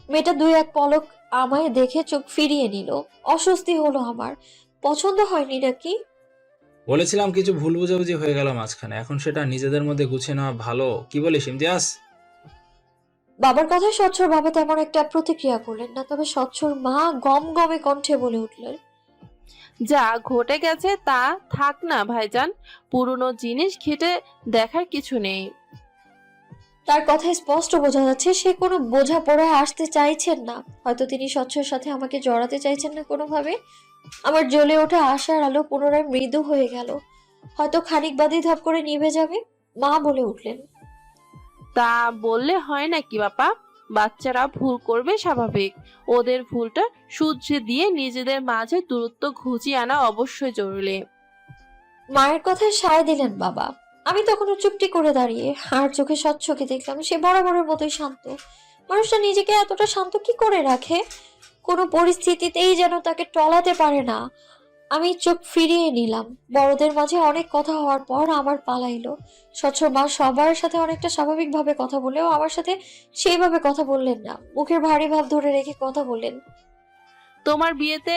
মেয়েটা 2-1 পলক আমায় দেখে চোখ ফিরিয়ে নিল। অস্বস্তি হলো আমার। পছন্দ হয়নি নাকি? বলেছিলাম কিছু ভুল বুঝাবুঝি হয়ে গেল মাঝখানে, এখন সেটা নিজেদের মধ্যে গুছিয়ে নেওয়া ভালো। কি বলিস ইমতিয়াজ? বাবার কথায় স্বচ্ছর বাবা তেমন একটা প্রতিক্রিয়া করলেন না, তবে স্বচ্ছর মা গমগমে কণ্ঠে বলে উঠলেন, যা ঘটে গেছে তা থাক না ভাইজান, পুরনো জিনিস ঘেটে দেখার কিছু নেই। তার কথায় স্পষ্ট বোঝা যাচ্ছে সে কোনো বোঝাপড়ায় আসতে চাইছেন না। হয়তো তিনি স্বচ্ছর সাথে আমাকে জড়াতে চাইছেন না কোনোভাবে। আমার জ্বলে ওঠা আশার আলো পুনরায় মৃদু হয়ে গেল। হয়তো খানিক বাদে ধাপ করে নিভে যাবে। মা বলে উঠলেন, তা বললে হয় নাকি বাপা? বাচ্চারা ভুল করবে, স্বাভাবিক। ওদের ভুলটা শুধরে দিয়ে নিজেদের মাঝে দূরত্ব ঘুচিয়ে আনা অবশ্যই জরুরি। মায়ের কথায় সায় দিলেন বাবা। আমি তখনও চুপটি করে দাঁড়িয়ে আর চোখে স্বচ্ছকে দেখলাম সে বরাবরের মতোই শান্ত। মানুষটা নিজেকে এতটা শান্ত কি করে রাখে? কোনো পরিস্থিতিতেই যেন তাকে টলাতে পারে না। আমি চোখ ফিরিয়ে নিলাম। বড়দের মাঝে অনেক কথা হওয়ার পর আমার পালা এলো। স্বচ্ছ মা সবার সাথে অনেকটা স্বাভাবিকভাবে কথা বলেও আমার সাথে সেইভাবে কথা বললেন না। মুখের ভারী ভাব ধরে রেখে কথা বললেন। তোমার বিয়েতে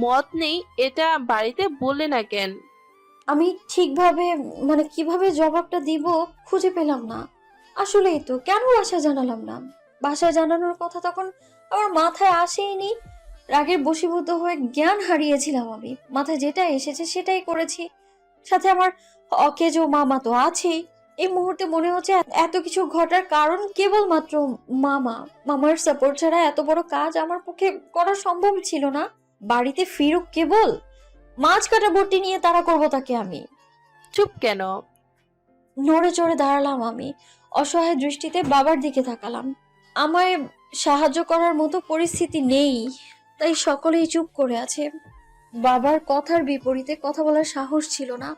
মত নেই এটা বাড়িতে বললে না কেন? আমি ঠিকভাবে কিভাবে জবাবটা দিব খুঁজে পেলাম না। আসলেই তো কেন বাসায় জানালাম না? বাসায় জানানোর কথা তখন আমার মাথায় আসেইনি। রাগের বশীভূত হয়ে জ্ঞান হারিয়েছিলাম আমি। মাথায় যেটা এসেছে সেটাই করেছি। সাথে আমার অকেজো মামা তো আছেই। এই মুহূর্তে মনে হচ্ছে এত কিছু ঘটার কারণ কেবলমাত্র মামা। মামার সাপোর্ট ছাড়া এত বড় কাজ আমার পক্ষে করা সম্ভব ছিল না। বাড়িতে ফিরুক কেবল, মাছ কাটা বটি নিয়ে তাড়া করবো তাকে আমি। চুপ কেন? নড়ে চড়ে দাঁড়ালাম আমি। অসহায় দৃষ্টিতে বাবার দিকে তাকালাম। আমায় সাহায্য করার মতো পরিস্থিতি নেই, তাই সকলেই চুপ করে আছে। বাবার কথার বিপরীতে কথা বলার সাহস ছিল না।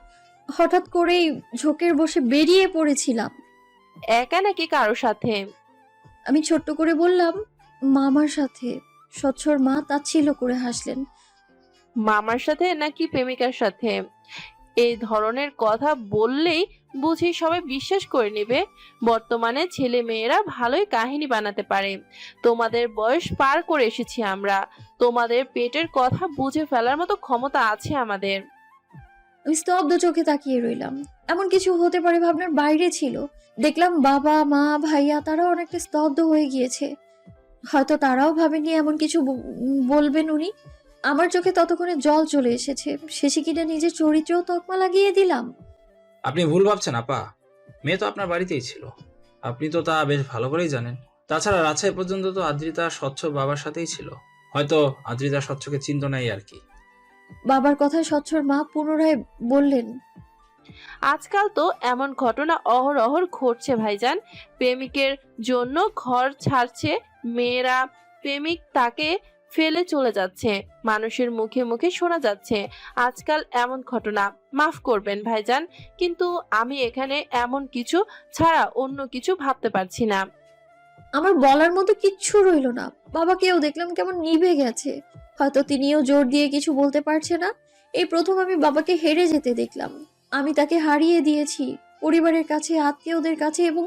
হঠাৎ করেই ঝোঁকের বসে বেরিয়ে পড়েছিলাম। একা নাকি কারোর সাথে? আমি ছোট্ট করে বললাম, মামার সাথে। স্বচ্ছর মা তাচ্ছিল্য করে হাসলেন। মামার সাথে নাকি প্রেমিকার সাথে? এই ধরনের কথা বললেই বুঝি সবাই বিশ্বাস করে নেবে। বর্তমানে ছেলে মেয়েরা ভালোই কাহিনী বানাতে পারে। তোমাদের বয়স পার করে এসেছি আমরা। তোমাদের পেটের কথা বুঝে ফেলার মতো ক্ষমতা আছে আমাদের। আমি স্তব্ধ চোখে তাকিয়ে রইলাম। এমন কিছু হতে পারে ভাবনার বাইরে ছিল। দেখলাম বাবা মা ভাইয়া তারাও অনেকটা স্তব্ধ হয়ে গিয়েছে। হয়তো তারাও ভাবেনি এমন কিছু বলবেন উনি। আমার চোখে ততক্ষণে জল চলে এসেছে। শেষে কিনা নিজের চরিত্রেও তকমা লাগিয়ে দিলাম। আপনি ভুল ভাবছেন আপা, মেয়ে তো আপনার বাড়িতেই ছিল। আপনি তো তা বেশ ভালো করেই জানেন। তাছাড়া রাজশাহী পর্যন্ত তো আদ্রিতা স্বচ্ছ বাবার সাথেই ছিল। হয়তো আদ্রিতা স্বচ্ছকে চিন্ত নাই আর কি। বাবার কথায় স্বচ্ছর মা পুনরায় বললেন, আজকাল তো এমন ঘটনা অহরহ ঘটছে ভাইজান। প্রেমিকের জন্য ঘর ছাড়ছে মেয়েরা, প্রেমিক তাকে ফেলে চলে যাচ্ছে। মানুষের মুখে মুখে শোনা যাচ্ছে আজকাল এমন ঘটনা। মাফ করবেন ভাইজান, কিন্তু আমি এখানে এমন কিছু ছাড়া অন্য কিছু ভাবতে পারছি না। আমার বলার মতো কিচ্ছু রইল না। বাবাকেও দেখলাম কেমন নিভে গেছে। হয়তো তিনিও জোর দিয়ে কিছু বলতে পারছে না। এই প্রথম আমি বাবাকে হেরে যেতে দেখলাম। আমি তাকে হারিয়ে দিয়েছি পরিবারের কাছে, আত্মীয়দের কাছে এবং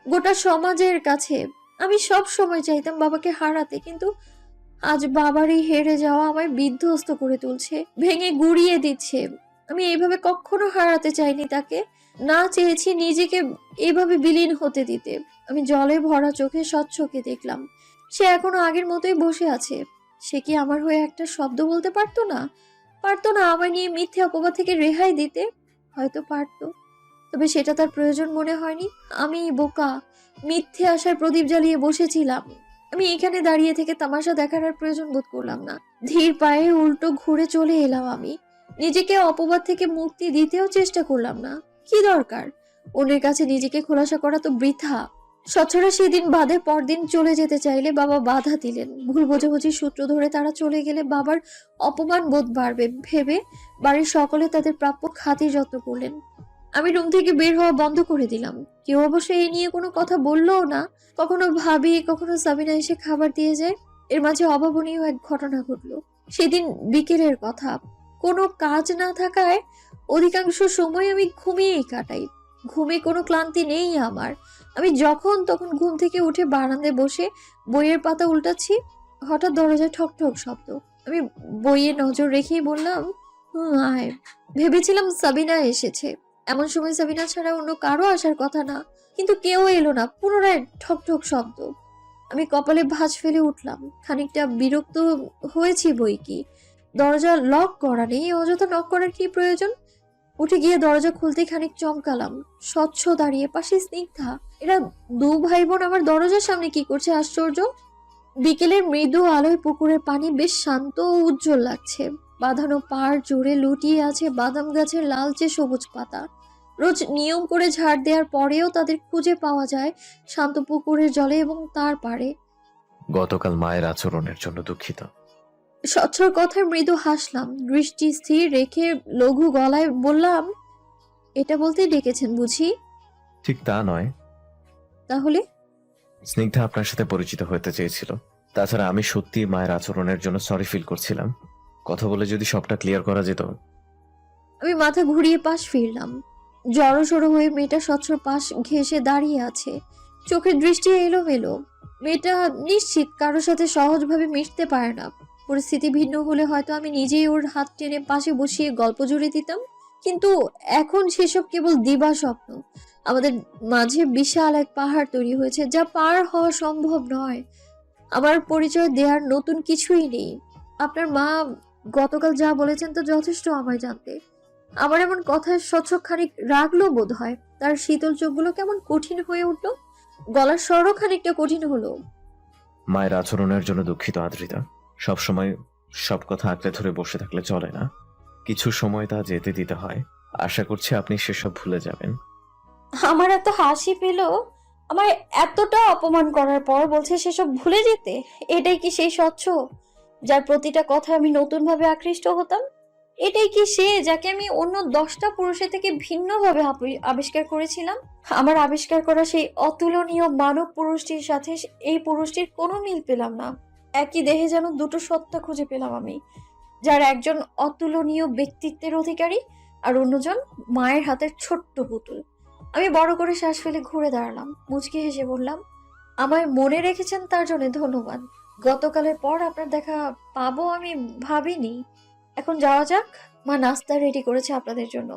গোটা সমাজের কাছে। আমি সব সময় চাইতাম বাবাকে হারাতে, কিন্তু আজ বাবার এই হেরে যাওয়া আমায় বিধ্বস্ত করে তুলছে, ভেঙে গুড়িয়ে দিচ্ছে। আমি এইভাবে কখনো হারাতে চাইনি তাকে, না চেয়েছি নিজেকে এইভাবে বিলীন হতে দিতে। আমি জলে ভরা চোখে স্বচ্ছকে দেখলাম। সে এখনো আগের মতোই বসে আছে। সে কি আমার হয়ে একটা শব্দ বলতে পারতো না? পারতো না আমায় নিয়ে মিথ্যে অপবাদ থেকে রেহাই দিতে? হয়তো পারতো, তবে সেটা তার প্রয়োজন মনে হয়নি। আমি বোকা, মিথ্যে আশার প্রদীপ জ্বালিয়ে বসেছিলাম। আমি এখানে দাঁড়িয়ে থেকে তামাশা দেখার আর প্রয়োজন বোধ করলাম না। ধীর পায়ে উল্টো ঘুরে চলে এলাম আমি। নিজেকে অপবাদ থেকে মুক্তি দিতেও চেষ্টা করলাম না। কি দরকার? অন্যের কাছে নিজেকে খোলাসা করা তো বৃথা। স্বচ্ছরা সেদিন বাদে পরদিন চলে যেতে চাইলে বাবা বাধা দিলেন। ভুল বোঝাবুঝির সূত্র ধরে তারা চলে গেলে বাবার অপমান বোধ বাড়বে ভেবে বাড়ির সকলে তাদের প্রাপ্য খাতির যত্ন করলেন। আমি রুম থেকে বের হওয়া বন্ধ করে দিলাম। কেউ অবশ্য এই নিয়ে কোনো কথা বললও না। কখনো ভাবি, কখনো সাবিনা এসে খাবার দিয়ে যায়। এর মাঝে অভাবনীয় এক ঘটনা ঘটলো। সেদিন বিকেলের কথা। কোনো কাজ না থাকায় অধিকাংশ সময় আমি ঘুমিয়েই কাটাই। ঘুমে কোনো ক্লান্তি নেই আমার। আমি যখন তখন ঘুম থেকে উঠে বারান্দায় বসে বইয়ের পাতা উল্টাচ্ছি। হঠাৎ দরজায় ঠক ঠক শব্দ। আমি বইয়ে নজর রেখেই বললাম, আয়। ভেবেছিলাম সাবিনা এসেছে। এমন সময় সাবিনা ছাড়া অন্য কারো আসার কথা না, কিন্তু কেউ এলো না। পুনরায় ঠক ঠক শব্দ। আমি কপালে ভাঁজ ফেলে উঠলাম। খানিকটা বিরক্ত হয়েছি বই কি। দরজা লক করা নেই, অযথা নক করার কি প্রয়োজন? উঠে গিয়ে দরজা খুলতে খানিক চমকালাম। স্বচ্ছ দাঁড়িয়ে, পাশে স্নিগ্ধা। এরা দু ভাই বোন আমার দরজার সামনে কি করছে আশ্চর্য। বিকেলের মৃদু আলোয় পুকুরের পানি বেশ শান্ত ও উজ্জ্বল লাগছে। বাঁধানো পাড় জুড়ে লুটিয়ে আছে বাদাম গাছের লালচে সবুজ পাতা। রোজ নিয়ম করে ঝাড় দেওয়ার পরেও তাদের খুঁজে পাওয়া যায় শান্ত পুকুরের জলে এবং তার পাড়ে। গতকাল মায়ের আচরণের জন্য দুঃখিত। স্বচ্ছর কথায় মৃদু হাসলাম, দৃষ্টি স্থির রেখে লঘু গলায় বললাম, এটা বলতেই ডেকেছেন বুঝি? ঠিক তা নয়। তাহলে? স্নিগ্ধা আপনার সাথে পরিচিত হতে চেয়েছিল। তাছাড়া আমি সত্যি মায়ের আচরণের জন্য সরি ফিল করছিলাম। কথা বলে যদি সবটা ক্লিয়ার করা যেত। আমি মাথা ঘুরিয়ে পাশ ফিরলাম। জড়সড় হয়ে মেয়েটা স্বচ্ছর পাশ ঘেঁষে দাঁড়িয়ে আছে, চোখের দৃষ্টি এলোমেলো। মেয়েটা নিশ্চিত কারোর সাথে সহজভাবে মিশতে পারে না। পরিস্থিতি ভিন্ন হলে হয়তো আমি নিজেই ওর হাত টেনে পাশে বসিয়ে গল্প জুড়ে দিতাম, কিন্তু এখন সেসব কেবল দিবা স্বপ্ন। আমাদের মাঝে বিশাল এক পাহাড় তৈরি হয়েছে, যা পার হওয়া সম্ভব নয়। আমার পরিচয় দেওয়ার নতুন কিছুই নেই। আপনার মা গতকাল যা বলেছেন তা যথেষ্ট আমায় জানতে। আমার এমন কথায় স্বচ্ছ খানিক রাগলো বোধ হয়। তার শীতল চোখগুলো কেমন কঠিন হয়ে উঠল, গলার স্বরও খানিকটা কঠিন হলো। মায়ের আচরণের জন্য দুঃখিত আদ্রিতা। সবসময় সব কথা আঁকড়ে ধরে বসে থাকলে চলে না। কিছু সময় তা যেতে দিতে হয়। আশা করছি আপনি সেসব ভুলে যাবেন। আমার এত হাসি পেল, আমার এতটা অপমান করার পর বলছে সেসব ভুলে যেতে। এটাই কি সেই স্বচ্ছ যার প্রতিটা কথা আমি নতুন ভাবে আকৃষ্ট হতাম? এটাই কি সে যাকে আমি অন্য 10টা পুরুষের থেকে ভিন্নভাবে আবিষ্কার করেছিলাম? আমার আবিষ্কার করা সেই অতুলনীয় মানব পুরুষটির সাথে এই পুরুষটির কোনো মিল পেলাম না। একই দেহে যেন দুটো সত্তা খুঁজে পেলাম আমি, যার একজন অতুলনীয় ব্যক্তিত্বের অধিকারী আর অন্যজন মায়ের হাতের ছোট্ট পুতুল। আমি বড় করে শ্বাস ফেলে ঘুরে দাঁড়ালাম, মুচকি হেসে বললাম, আমায় মনে রেখেছেন তার জন্য ধন্যবাদ। গতকালের পর আপনার দেখা পাবো আমি ভাবিনি। এখন যাওয়া যাক, মা নাস্তা রেডি করেছে আপনাদের জন্য।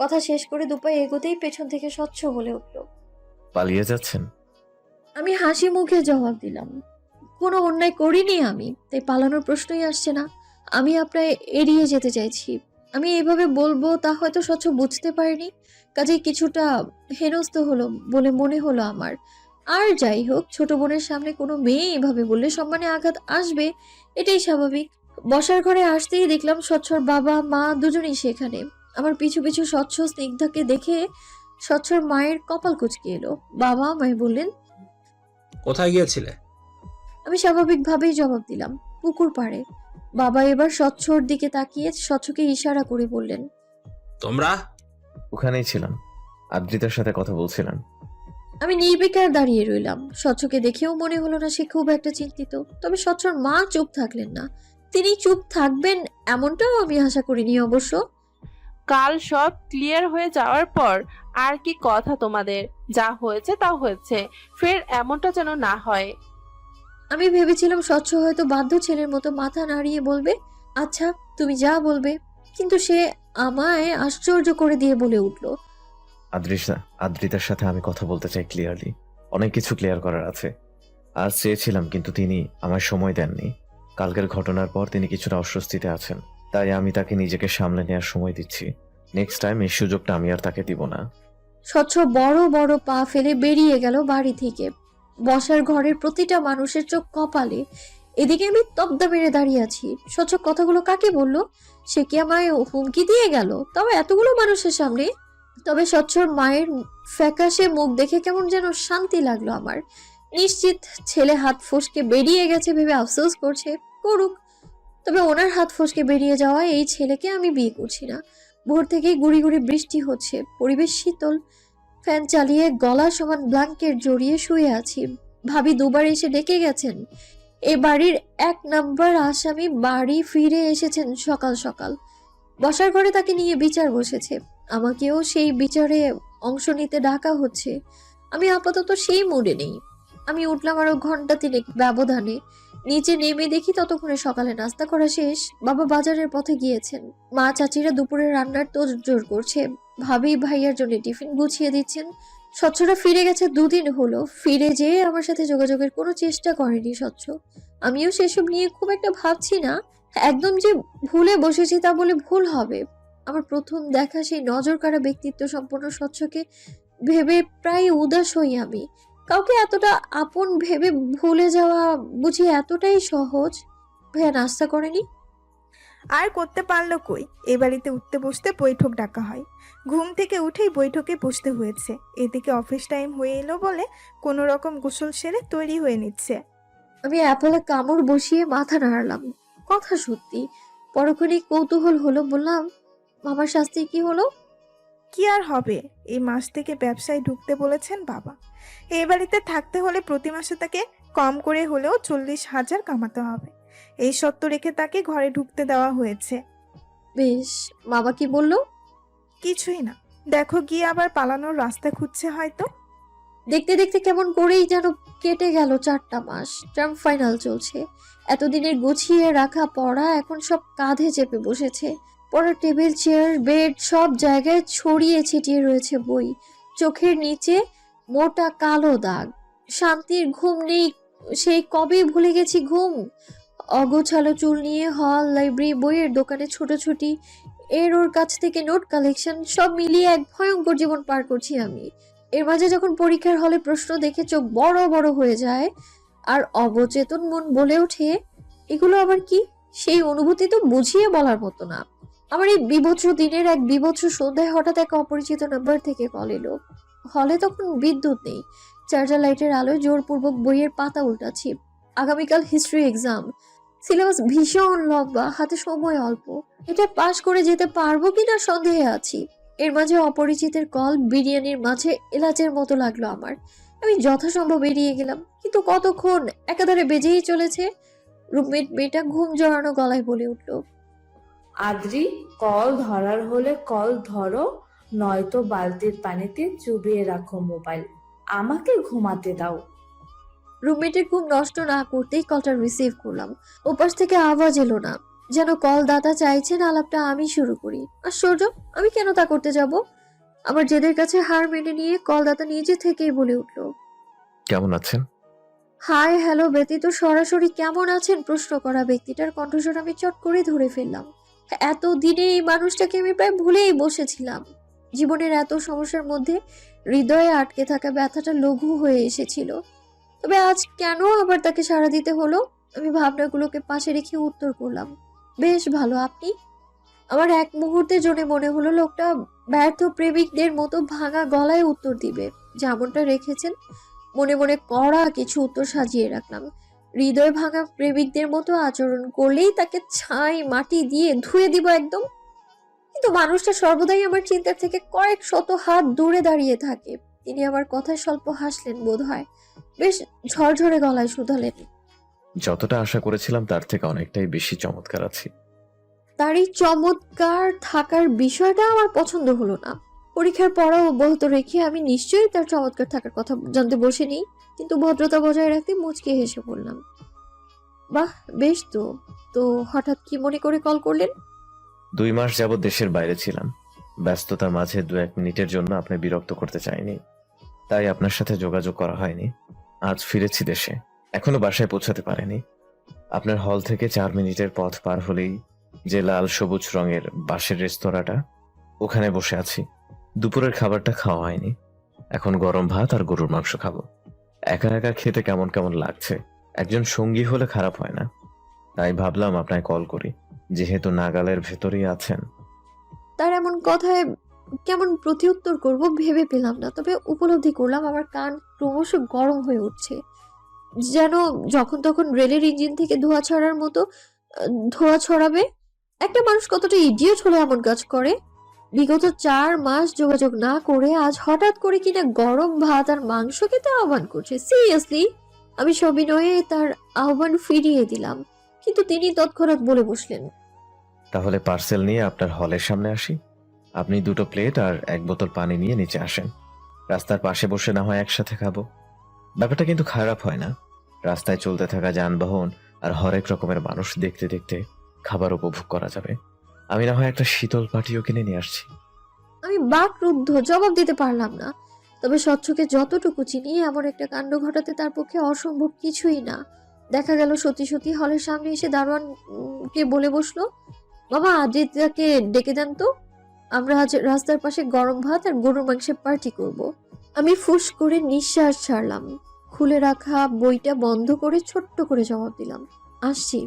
কথা শেষ করে দুপায়ে এগোতেই পেছন থেকে স্বচ্ছ বলে উঠল। পালিয়ে যাচ্ছেন? আমি হাসি মুখে জবাব দিলাম, কোনো অন্যায় করিনি আমি, তাই পালানোর প্রশ্নই আসছে না। আমি আপনার এড়িয়ে যেতে চাইছি। আমি এইভাবে বলবো তা হয়তো স্বচ্ছ বুঝতে পারিনি, কাজেই কিছুটা হেনস্থ হলো বলে মনে হলো আমার। আর যাই হোক, ছোট বোনের সামনে কোনো মেয়ে এভাবে বললে সম্মানে আঘাত আসবে, এটাই স্বাভাবিক। বসার ঘরে আসতেই দেখলাম স্বচ্ছর বাবা মা দুজনেই সেখানে। আমার পিছু পিছু স্বচ্ছ স্নিগ্ধাকে দেখে স্বচ্ছর মায়ের কপাল কুঁচকে এলো। বাবা আমায় বললেন, কোথায় গিয়েছিলে? আমি স্বাভাবিকভাবেই জবাব দিলাম, পুকুর পাড়ে। বাবা এবার স্বচ্ছর দিকে তাকিয়ে স্বচ্ছকে ইশারা করে বললেন, তোমরা? ওখানেই ছিলাম, আদ্রিতার সাথে কথা বলছিলাম। আমি নির্বিকার দাঁড়িয়ে রইলাম। স্বচ্ছকে দেখেও মনে হলো না সে খুব একটা চিন্তিত, তবে স্বচ্ছর মা চুপ থাকলেন না। তিনি চুপ থাকবেন এমনটাও আমি আশা করিনি অবশ্য। কাল সব ক্লিয়ার হয়ে যাওয়ার পর আর কি কথা তোমাদের? যা হয়েছে তা হয়েছে, ফের এমনটা যেন না হয়। আমি ভেবেছিলাম স্বচ্ছ হয়তো বাধ্য ছেলের মতো মাথা নাড়িয়ে বলবে, আচ্ছা তুমি যা বলবে, কিন্তু সে আমায় আশ্চর্য করে দিয়ে বলে উঠল, আদ্রিতার সাথে আমি কথা বলতে চাই ক্লিয়ারলি। অনেক কিছু ক্লিয়ার করার আছে। আজ চেয়েছিলাম, কিন্তু তিনি আমায় সময় দেননি। কালকের ঘটনার পর তিনি কিছুটা অস্বস্তিতে আছেন, তাই আমি তাকে নিজেকে সামলে নেওয়ার সময় দিচ্ছি। নেক্সট টাইম এই সুযোগটা আমি আর তাকে দিব না। স্বচ্ছ বড় বড় পা ফেলে বেরিয়ে গেল বাড়ি থেকে। বসার ঘরের প্রতিটা মানুষের চোখ কপালে। এদিকে আমি তবদা মেরে দাঁড়িয়ে আছি। স্বচ্ছ কথাগুলো কাকে বলল? সে কি আমায় হুমকি দিয়ে গেল, তাও এতগুলো মানুষের সামনে? তবে স্বচ্ছর মায়ের ফ্যাকাশে মুখ দেখে কেমন যেন শান্তি লাগলো আমার। নিশ্চিত ছেলে হাত ফসকে বেরিয়ে গেছে ভেবে আফসোস করছে, করুক। তবে ওনার হাত ফসকে বেরিয়ে যাওয়া এই ছেলেকে আমি বিয়ে করছি না। ভোর থেকেই গুড়ি গুড়ি বৃষ্টি হচ্ছে, পরিবেশ শীতল। ফ্যান চালিয়ে গলা সমান ব্ল্যাঙ্কেট জড়িয়ে শুয়ে আছি। ভাবি দুবার এসে ডেকে গেছেন। এই বাড়ির 1 নাম্বার আসামি বাড়ি ফিরে এসেছেন সকাল সকাল। বসার ঘরে তাকে নিয়ে বিচার বসেছে, আমাকেও সেই বিচারে অংশ নিতে ডাকা হচ্ছে। আমি আপাতত সেই মুডে নেই। আমি উঠলাম আরো ঘন্টা 3 ব্যবধানে। নিচে নেমে দেখি ততক্ষণে সকালে নাস্তা করা শেষ। বাবা বাজারের পথে গিয়েছেন, মা চাচিরা দুপুরে রান্নার তোড়জোড় করছে, ভাবি ভাইয়ার জন্য টিফিন গুছিয়ে দিচ্ছেন। স্বচ্ছরা ফিরে গেছে 2 দিন হলো। ফিরে যেয়ে আমার সাথে যোগাযোগের কোনো চেষ্টা করেনি স্বচ্ছ। আমিও সেসব নিয়ে খুব একটা ভাবছি না। একদম যে ভুলে বসেছি তা বলে ভুল হবে। আমার প্রথম দেখা সেই নজর কাড়া ব্যক্তিত্ব সম্পন্ন স্বচ্ছকে ভেবে প্রায় উদাস হই আমি। কাউকে এতটা আপন ভেবে ভুলে যাওয়া বুঝি এতটাই সহজ? ভাইয়া নাস্তা করেনি? আর করতে পারলো কই, এ বাড়িতে উঠতে বসতে বৈঠক ডাকা হয়। ঘুম থেকে উঠেই বৈঠকে বসতে হয়েছে। এদিকে অফিস টাইম হয়ে এলো বলে কোনো রকম গোসল সেরে তৈরি হয়ে নিচ্ছে। আমি অ্যাপলে কামড় বসিয়ে মাথা নাড়ালাম। কথা সত্যি। পরক্ষণেই কৌতূহল হলো, বললাম, মামার শাস্তি কি হলো? কি আর হবে, এই মাস থেকে ব্যবসায় ঢুকতে বলেছেন বাবা। এই বাড়িতে থাকতে হলে প্রতি মাসে তাকে কম করে হলেও 40,000 কামাতে হবে। এই শর্ত রেখে তাকে ঘরে ঢুকতে দেওয়া হয়েছে। বেশ, বাবা কি বললো? কিছুই না, দেখো গিয়ে আবার পালানোর রাস্তা খুঁজছে হয়তো। দেখতে দেখতে কেমন করেই যেন কেটে গেল 4টা মাস। টার্ম ফাইনাল চলছে। এতদিনের গুছিয়ে রাখা পড়া এখন সব কাঁধে চেপে বসেছে। পড়ার টেবিল, চেয়ার, বেড সব জায়গায় ছড়িয়ে ছিটিয়ে রয়েছে বই। চোখের নিচে মোটা কালো দাগ। শান্তির ঘুম নেই, সেই কবে ভুলে গেছি ঘুম। অগোছালো চুল নিয়ে হল, লাইব্রেরি, বইয়ের দোকানে ছোটাছুটি, এর ওর কাছ থেকে নোট কালেকশন, সব মিলিয়ে এক ভয়ঙ্কর জীবন পার করছি আমি। এর মাঝে যখন পরীক্ষার হলে প্রশ্ন দেখে চোখ বড় বড় হয়ে যায় আর অবচেতন মন বলে ওঠে, এগুলো আবার কি? সেই অনুভূতি তো বুঝিয়ে বলার মতো না। আমার এই বিভৎস দিনের এক বিভৎস সন্ধ্যায় হঠাৎ এক অপরিচিত নাম্বার থেকে কল এলো। হলে তখন বিদ্যুৎ নেই। চার্জার লাইটের আলোয় জোরপূর্বক বইয়ের পাতা উল্টাচ্ছি। আগামীকাল হিস্ট্রি এক্সাম। সিলেবাস ভীষণ লম্বা, হাতে সময় অল্প। এটা পাশ করে যেতে পারবো কিনা সন্দেহে আছি। এর মাঝে অপরিচিতের কল বিরিয়ানির মাঝে এলাচের মতো লাগলো আমার। আমি যথাসম্ভব এড়িয়ে গেলাম, কিন্তু কতক্ষণ, একাধারে বেজেই চলেছে। রুমমেট মেয়েটা ঘুম জড়ানো গলায় বলে উঠল, আদ্রি, কল ধরার হলে কল ধরো, নয়তো বালতির পানিতে চুবিয়ে রাখো মোবাইল। আমাকে ঘুমাতে দাও। রুমমেটের ঘুম নষ্ট না করতেই কলটা রিসিভ করলাম। ওপাশ থেকে আওয়াজ এলো না, যেন কলদাতা চাইছেন আলাপটা আমি শুরু করি। আশ্চর্য, আমি কেন তা করতে যাব? আমার জেদের কাছে হার মেনে নিয়ে কলদাতা নিজে থেকেই বলে উঠল, কেমন আছেন? হাই হ্যালো ব্যতীত সরাসরি কেমন আছেন প্রশ্ন করা ব্যক্তিটার কণ্ঠস্বর আমি চট করে ধরে ফেললাম। এত দিনে এই মানুষটাকে আমি প্রায় ভুলেই বসেছিলাম। জীবনের এত সমস্যার মধ্যে হৃদয়ে আটকে থাকা ব্যথাটা লঘু হয়ে এসেছিল। তবে আজ কেন আবার তাকে সাড়া দিতে হলো? আমি ভাবনাগুলোকে পাশে রেখে উত্তর করলাম, বেশ ভালো, আপনি? আমার এক মুহূর্তের জন্য মনে হলো লোকটা ব্যর্থ প্রেমিকদের মতো ভাঙা গলায় উত্তর দিবে, যেমনটা রেখেছেন। মনে মনে কড়া কিছু উত্তর সাজিয়ে রাখলাম। হৃদয় ভাঙা প্রেমিকদের মতো আচরণ করলেই তাকে ছাই মাটি দিয়ে ধুয়ে দিব একদম। কিন্তু মানুষটা সর্বদাই আমার চিন্তার থেকে কয়েক শত হাত দূরে দাঁড়িয়ে থাকে। তিনি আমার কথায় স্বল্প হাসলেন বোধ হয়, বেশ ঝরঝরে গলায় শুধালেন, যতটা আশা করেছিলাম তার থেকে অনেকটাই বেশি চমৎকার আছি। তার এই চমৎকার থাকার বিষয়টা আমার পছন্দ হলো না। পরীক্ষার পড়া অব্যাহত রেখে আমি নিশ্চয়ই তার চমৎকার থাকার কথা জানতে বসিনি, কিন্তু ভদ্রতা বজায় রাখতে মুচকে হেসে বললাম, বাহ, বেশ তো। তো হঠাৎ কি মনে করে কল করলেন? 2 মাস যাবৎ দেশের বাইরে ছিলাম। ব্যস্ততার মাঝে 2-1 মিনিটের জন্য আপনি বিরক্ত করতে চাইনি, তাই আপনার সাথে যোগাযোগ করা হয়নি। আজ ফিরেছি দেশে, এখনো বাসায় পৌঁছাতে পারেনি। আপনার হল থেকে 4 মিনিটের পথ পার হলেই যে লাল সবুজ রঙের বাঁশের রেস্তোরাঁটা, ওখানে বসে আছি। দুপুরের খাবারটা খাওয়া হয়নি, এখন গরম ভাত আর গরুর মাংস খাবো। একা একা খেতে কেমন কেমন লাগছে, একজন সঙ্গী হলে খারাপ হয় না। তাই ভাবলাম আপনায় কল করি, যেহেতু নাগালের ভেতরেই আছেন। তার এমন কথায় কেমন প্রত্যুত্তর করব ভেবে পেলাম না, তবে উপলব্ধি করলাম আমার কান ক্রমশ গরম হয়ে উঠছে, যেন যখন তখন রেলের ইঞ্জিন থেকে ধোঁয়া ছড়ার মতো ধোঁয়া ছড়াবে। একটা মানুষ কতটা ইডিয়েট হলে এমন কাজ করে? বিগত 4 মাস যোগাযোগ না করে আজ হঠাৎ করে কিনা গরম ভাত আর মাংস খেতে আহ্বান করছে। সিরিয়াসলি? আমি সবিনয়ে তার আহ্বান ফিরিয়ে দিলাম, কিন্তু তিনি তৎক্ষণাৎ বলে বসলেন, তাহলে পার্সেল নিয়ে আপনার হলের সামনে আসি। আপনি 2টো প্লেট আর 1 বোতল পানি নিয়ে নিচে আসেন। রাস্তার পাশে বসে না হয় একসাথে খাবো। ব্যাপারটা কিন্তু খারাপ হয় না। রাস্তায় চলতে থাকা যানবাহন আর হরেক রকমের মানুষ দেখতে দেখতে খাবার উপভোগ করা যাবে। আমি না হয় একটা শীতল পাটিও কিনে নিয়ে আসছি। আমি বাকরুদ্ধ, জবাব দিতে পারলাম না। তবে স্বচ্ছকে যতটুকু চিনি, এমন একটা কাণ্ড ঘটাতে তার পক্ষে অসম্ভব কিছুই না। দেখা গেল সত্যি সত্যি হলের সামনে এসে দারোয়ান কে বলে বসলো, বাবা আদিত্যকে ডেকে দেন তো, আমরা আজ রাস্তার পাশে গরম ভাত আর গরুর মাংসের পার্টি করব। আমি ফুস করে নিঃশ্বাস ছাড়লাম, খুলে রাখা বইটা বন্ধ করে ছোট্ট করে জবাব দিলাম, আসছি।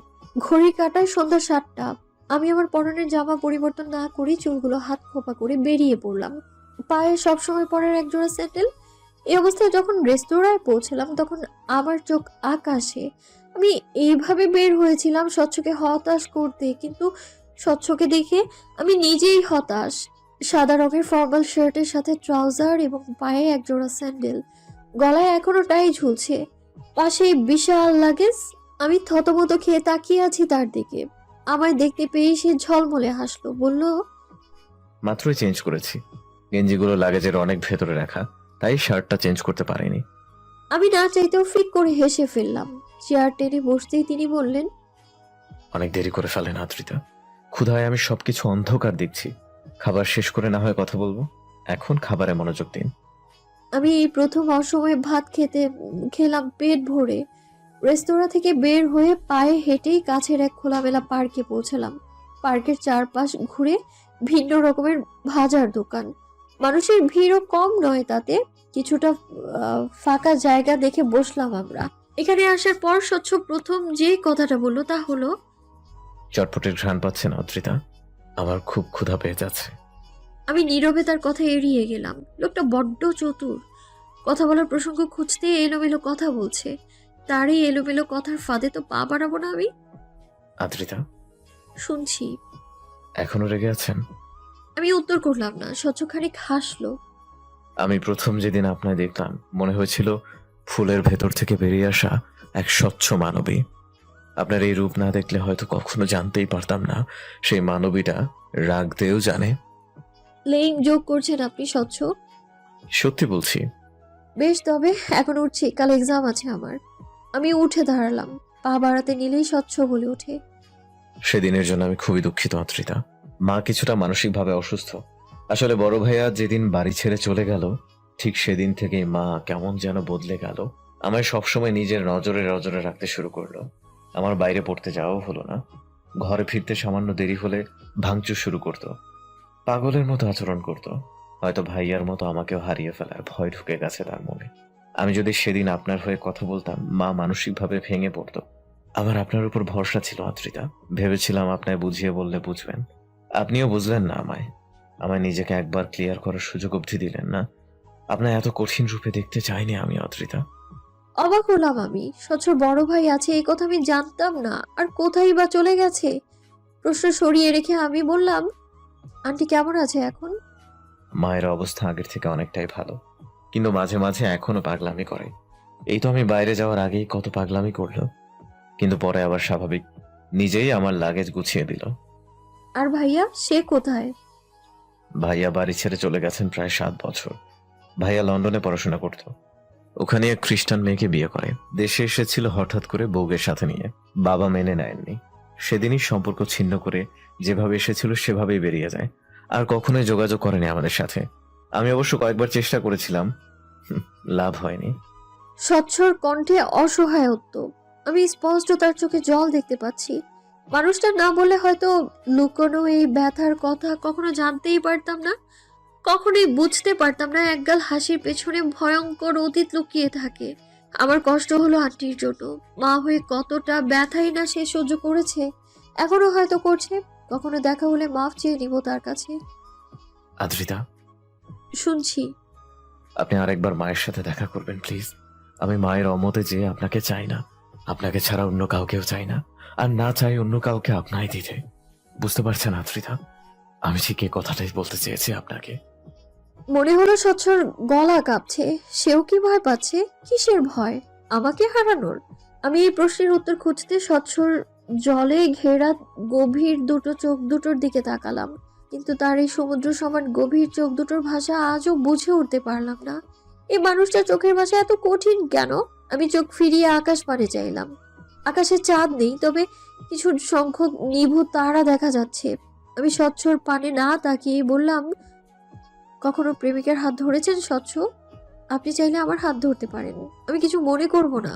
ঘড়ি কাটায় সন্ধ্যা 7টা। আমি আমার পরনের জামা পরিবর্তন না করে চুলগুলো হাত খোপা করে বেরিয়ে পড়লাম। পায়ে সবসময় পরার একজোড়া স্যান্ডেল। এই অবস্থায় যখন রেস্তোরাঁয় পৌঁছলাম তখন আমার চোখ আকাশে আমি এইভাবে বের হয়েছিলাম স্বচ্ছকে হতাশ করতে, কিন্তু স্বচ্ছকে দেখে আমি নিজেই হতাশ। সাদা রঙের ফর্মাল শার্টের সাথে ট্রাউজার এবং পায়ে একজোড়া স্যান্ডেল, গলায় এখনো টাই ঝুলছে, পাশেই বিশাল লাগেজ। আমি থতমত খেয়ে তাকিয়ে আছি তার দিকে। আমায় দেখতে পেয়ে সে ঝলমলে হাসলো, বলল, মাত্রই চেঞ্জ করেছি। গেঞ্জিগুলো লাগেজের অনেক ভেতরে রাখা, তাই শার্টটা চেঞ্জ করতে পারিনি। আমি না চাইতেও ফিক করে হেসে ফেললাম। চেয়ার টেনে বসতেই তিনি বললেন, অনেক দেরি করে ফেলেন আদ্রিতা, ক্ষুধায় আমি সবকিছু অন্ধকার দেখছি। খাবার শেষ করে না হয় কথা বলবো, এখন খাবারে মনোযোগ দিন। আমি এই প্রথম অসময়ে ভাত খেলাম পেট ভরে। রেস্তোরাঁ থেকে বের হয়ে পায়ে হেঁটেই কাছের এক খোলামেলা পার্কে পৌঁছালাম। পার্কের চারপাশ ঘুরে ভিন্ন রকমের ভাজার দোকান, মানুষের ভিড়ও কম নয়, তাতে কিছুটা ফাঁকা জায়গা দেখে বসলাম আমরা। এখানে আসার পর স্বচ্ছ প্রথম যে কথাটা বললো তা হলো, চটপটের ঘ্রাণ পাচ্ছেন আদ্রিতা? আমার খুব ক্ষুধা পেয়ে যাচ্ছে। আমি নীরবে তার কথা এড়িয়ে গেলাম। লোকটা বড্ড চতুর, কথা বলার প্রসঙ্গ খুঁজতে এলোমেলো কথা বলছে। তার এই এলোমেলো কথার ফাঁদে তো পা বাড়াবো না আমি। আদ্রিতা, শুনছি। এখনো রেগে আছেন? আমি উত্তর করলাম না। স্বচ্ছ খানিক হাসলো। আমি প্রথম যেদিন আপনায় দেখলাম মনে হয়েছিল ফুলের ভেতর থেকে বেরিয়ে আসা এক স্বচ্ছ মানবী। আপনার এই রূপ না দেখলে হয়তো কখনো জানতেই পারতাম না সেই মানবীটা রাগতেও জানে। প্লেইং জোক করছেন আপনি স্বচ্ছ? সত্যি বলছি। বেশ, তবে এখন উঠছি, কাল এক্সাম আছে আমার। আমি উঠে দাঁড়ালাম। পা বাড়াতে নিলেই স্বচ্ছ বলে ওঠে, সেদিনের জন্য আমি খুবই দুঃখিত আদ্রিতা। মা কিছুটা মানসিকভাবে অসুস্থ। আসলে বড় ভাইয়া যেদিন বাড়ি ছেড়ে চলে গেল, ঠিক সেদিন থেকেই মা কেমন যেন বদলে গেল। আমায় সবসময় নিজের নজরে নজরে রাখতে শুরু করলো। আমার বাইরে পড়তে যাওয়াও হলো না। ঘরে ফিরতে সামান্য দেরি হলে ভাঙচুর শুরু করতো, পাগলের মতো আচরণ করতো। হয়তো ভাইয়ার মতো আমাকেও হারিয়ে ফেলার ভয় ঢুকে গেছে তার মনে। আমি যদি সেদিন আপনার হয়ে কথা বলতাম, মা মানসিকভাবে ভেঙে পড়তো। আমার আপনার উপর ভরসা ছিল আদ্রিতা, ভেবেছিলাম আপনায় বুঝিয়ে বললে বুঝবেন। আপনিও বুঝলেন না আমায়। আমায় নিজেকে একবার ক্লিয়ার করার সুযোগ অবধি দিলেন না। আপনার এত কঠিন রূপে দেখতে চাইনি আমি আদ্রিতা। অবাক হলাম আমি। স্বচ্ছর বড় ভাই আছে এই কথা আমি জানতাম না, আর কোথায় বা চলে গেছে। প্রশ্ন সরিয়ে রেখে আমি বললাম, আন্টি কেমন আছে এখন? মায়ের অবস্থা আগের থেকে অনেকটাই ভালো, কিন্তু মাঝে মাঝে এখনো পাগলামি করে। এই তো আমি বাইরে যাওয়ার আগেই কত পাগলামি করলো, কিন্তু পরে আবার স্বাভাবিক। নিজেই আমার লাগেজ গুছিয়ে দিল। আর ভাইয়া, সে কোথায়? ভাইয়া বাড়ি ছেড়ে চলে গেছেন প্রায় 7 বছর। ভাইয়া লন্ডনে পড়াশোনা করত। ওখানে এক খ্রিস্টান মেয়েকে বিয়ে করে। দেশে এসেছিল হঠাৎ করে বউয়ের সাথে নিয়ে। বাবা মেনে নেননি। সেদিনই সম্পর্ক ছিন্ন করে যেভাবে এসেছিল সেভাবেই বেরিয়ে যায়। আর কখনোই যোগাযোগ করেনি আমাদের সাথে। আমি অবশ্য কয়েকবার চেষ্টা করেছিলাম, লাভ হয়নি। স্বচ্ছর কণ্ঠে অসহায়ত্ব। আমি স্পষ্ট তার চোখে জল দেখতে পাচ্ছি। মানুষটা না বললে হয়তো লুকোনো এই ব্যথার কথা কখনো জানতেই পারতাম না, কখনোই বুঝতে পারতাম না একগাল হাসির পেছনে ভয়ঙ্কর অতীত লুকিয়ে থাকে। আমার কষ্ট হলো আন্টির জন্য। মা হয়ে কতটা ব্যথাই না সে সহ্য করেছে, এখনো হয়তো করছে। কখনো দেখা হলে মাফ চেয়ে নিব তার কাছে। আদ্রিতা, শুনছি। আপনি আরেকবার মায়ের সাথে দেখা করবেন প্লিজ। আমি মায়ের অমতে যে আপনাকে চাই না, আপনাকে ছাড়া অন্য কাউকেও চাই না, আর না চাই অন্য কাউকে আপনাই দিতে। বুঝতে পারছেন আদ্রিতা, আমি ঠিক এই কথাটাই বলতে চেয়েছি আপনাকে। মনে হলো স্বচ্ছর গলা কাঁপছে। সেও কি ভয় পাচ্ছে? কিসের ভয়? আমাকে হারানোর? আমি এই প্রশ্নের উত্তর খুঁজতে স্বচ্ছর জলে ঘেরা গভীর দুটো চোখ দুটোর দিকে তাকালাম, কিন্তু তার এই সমুদ্র সমান গভীর চোখ দুটোর ভাষা আজও বুঝে উঠতে পারলাম না। এই মানুষটার চোখের ভাষা এত কঠিন কেন? আমি চোখ ফিরিয়ে আকাশ পানে চাইলাম। আকাশে চাঁদ নেই, তবে কিছু সংখ্যক নিভু তারা দেখা যাচ্ছে। আমি স্বচ্ছর পানে না তাকিয়ে বললাম, কখনো প্রেমিকের হাত ধরেছেন স্বচ্ছ? আপনি চাইলে আমার হাত ধরতে পারেন, আমি কিছু মনে করব না।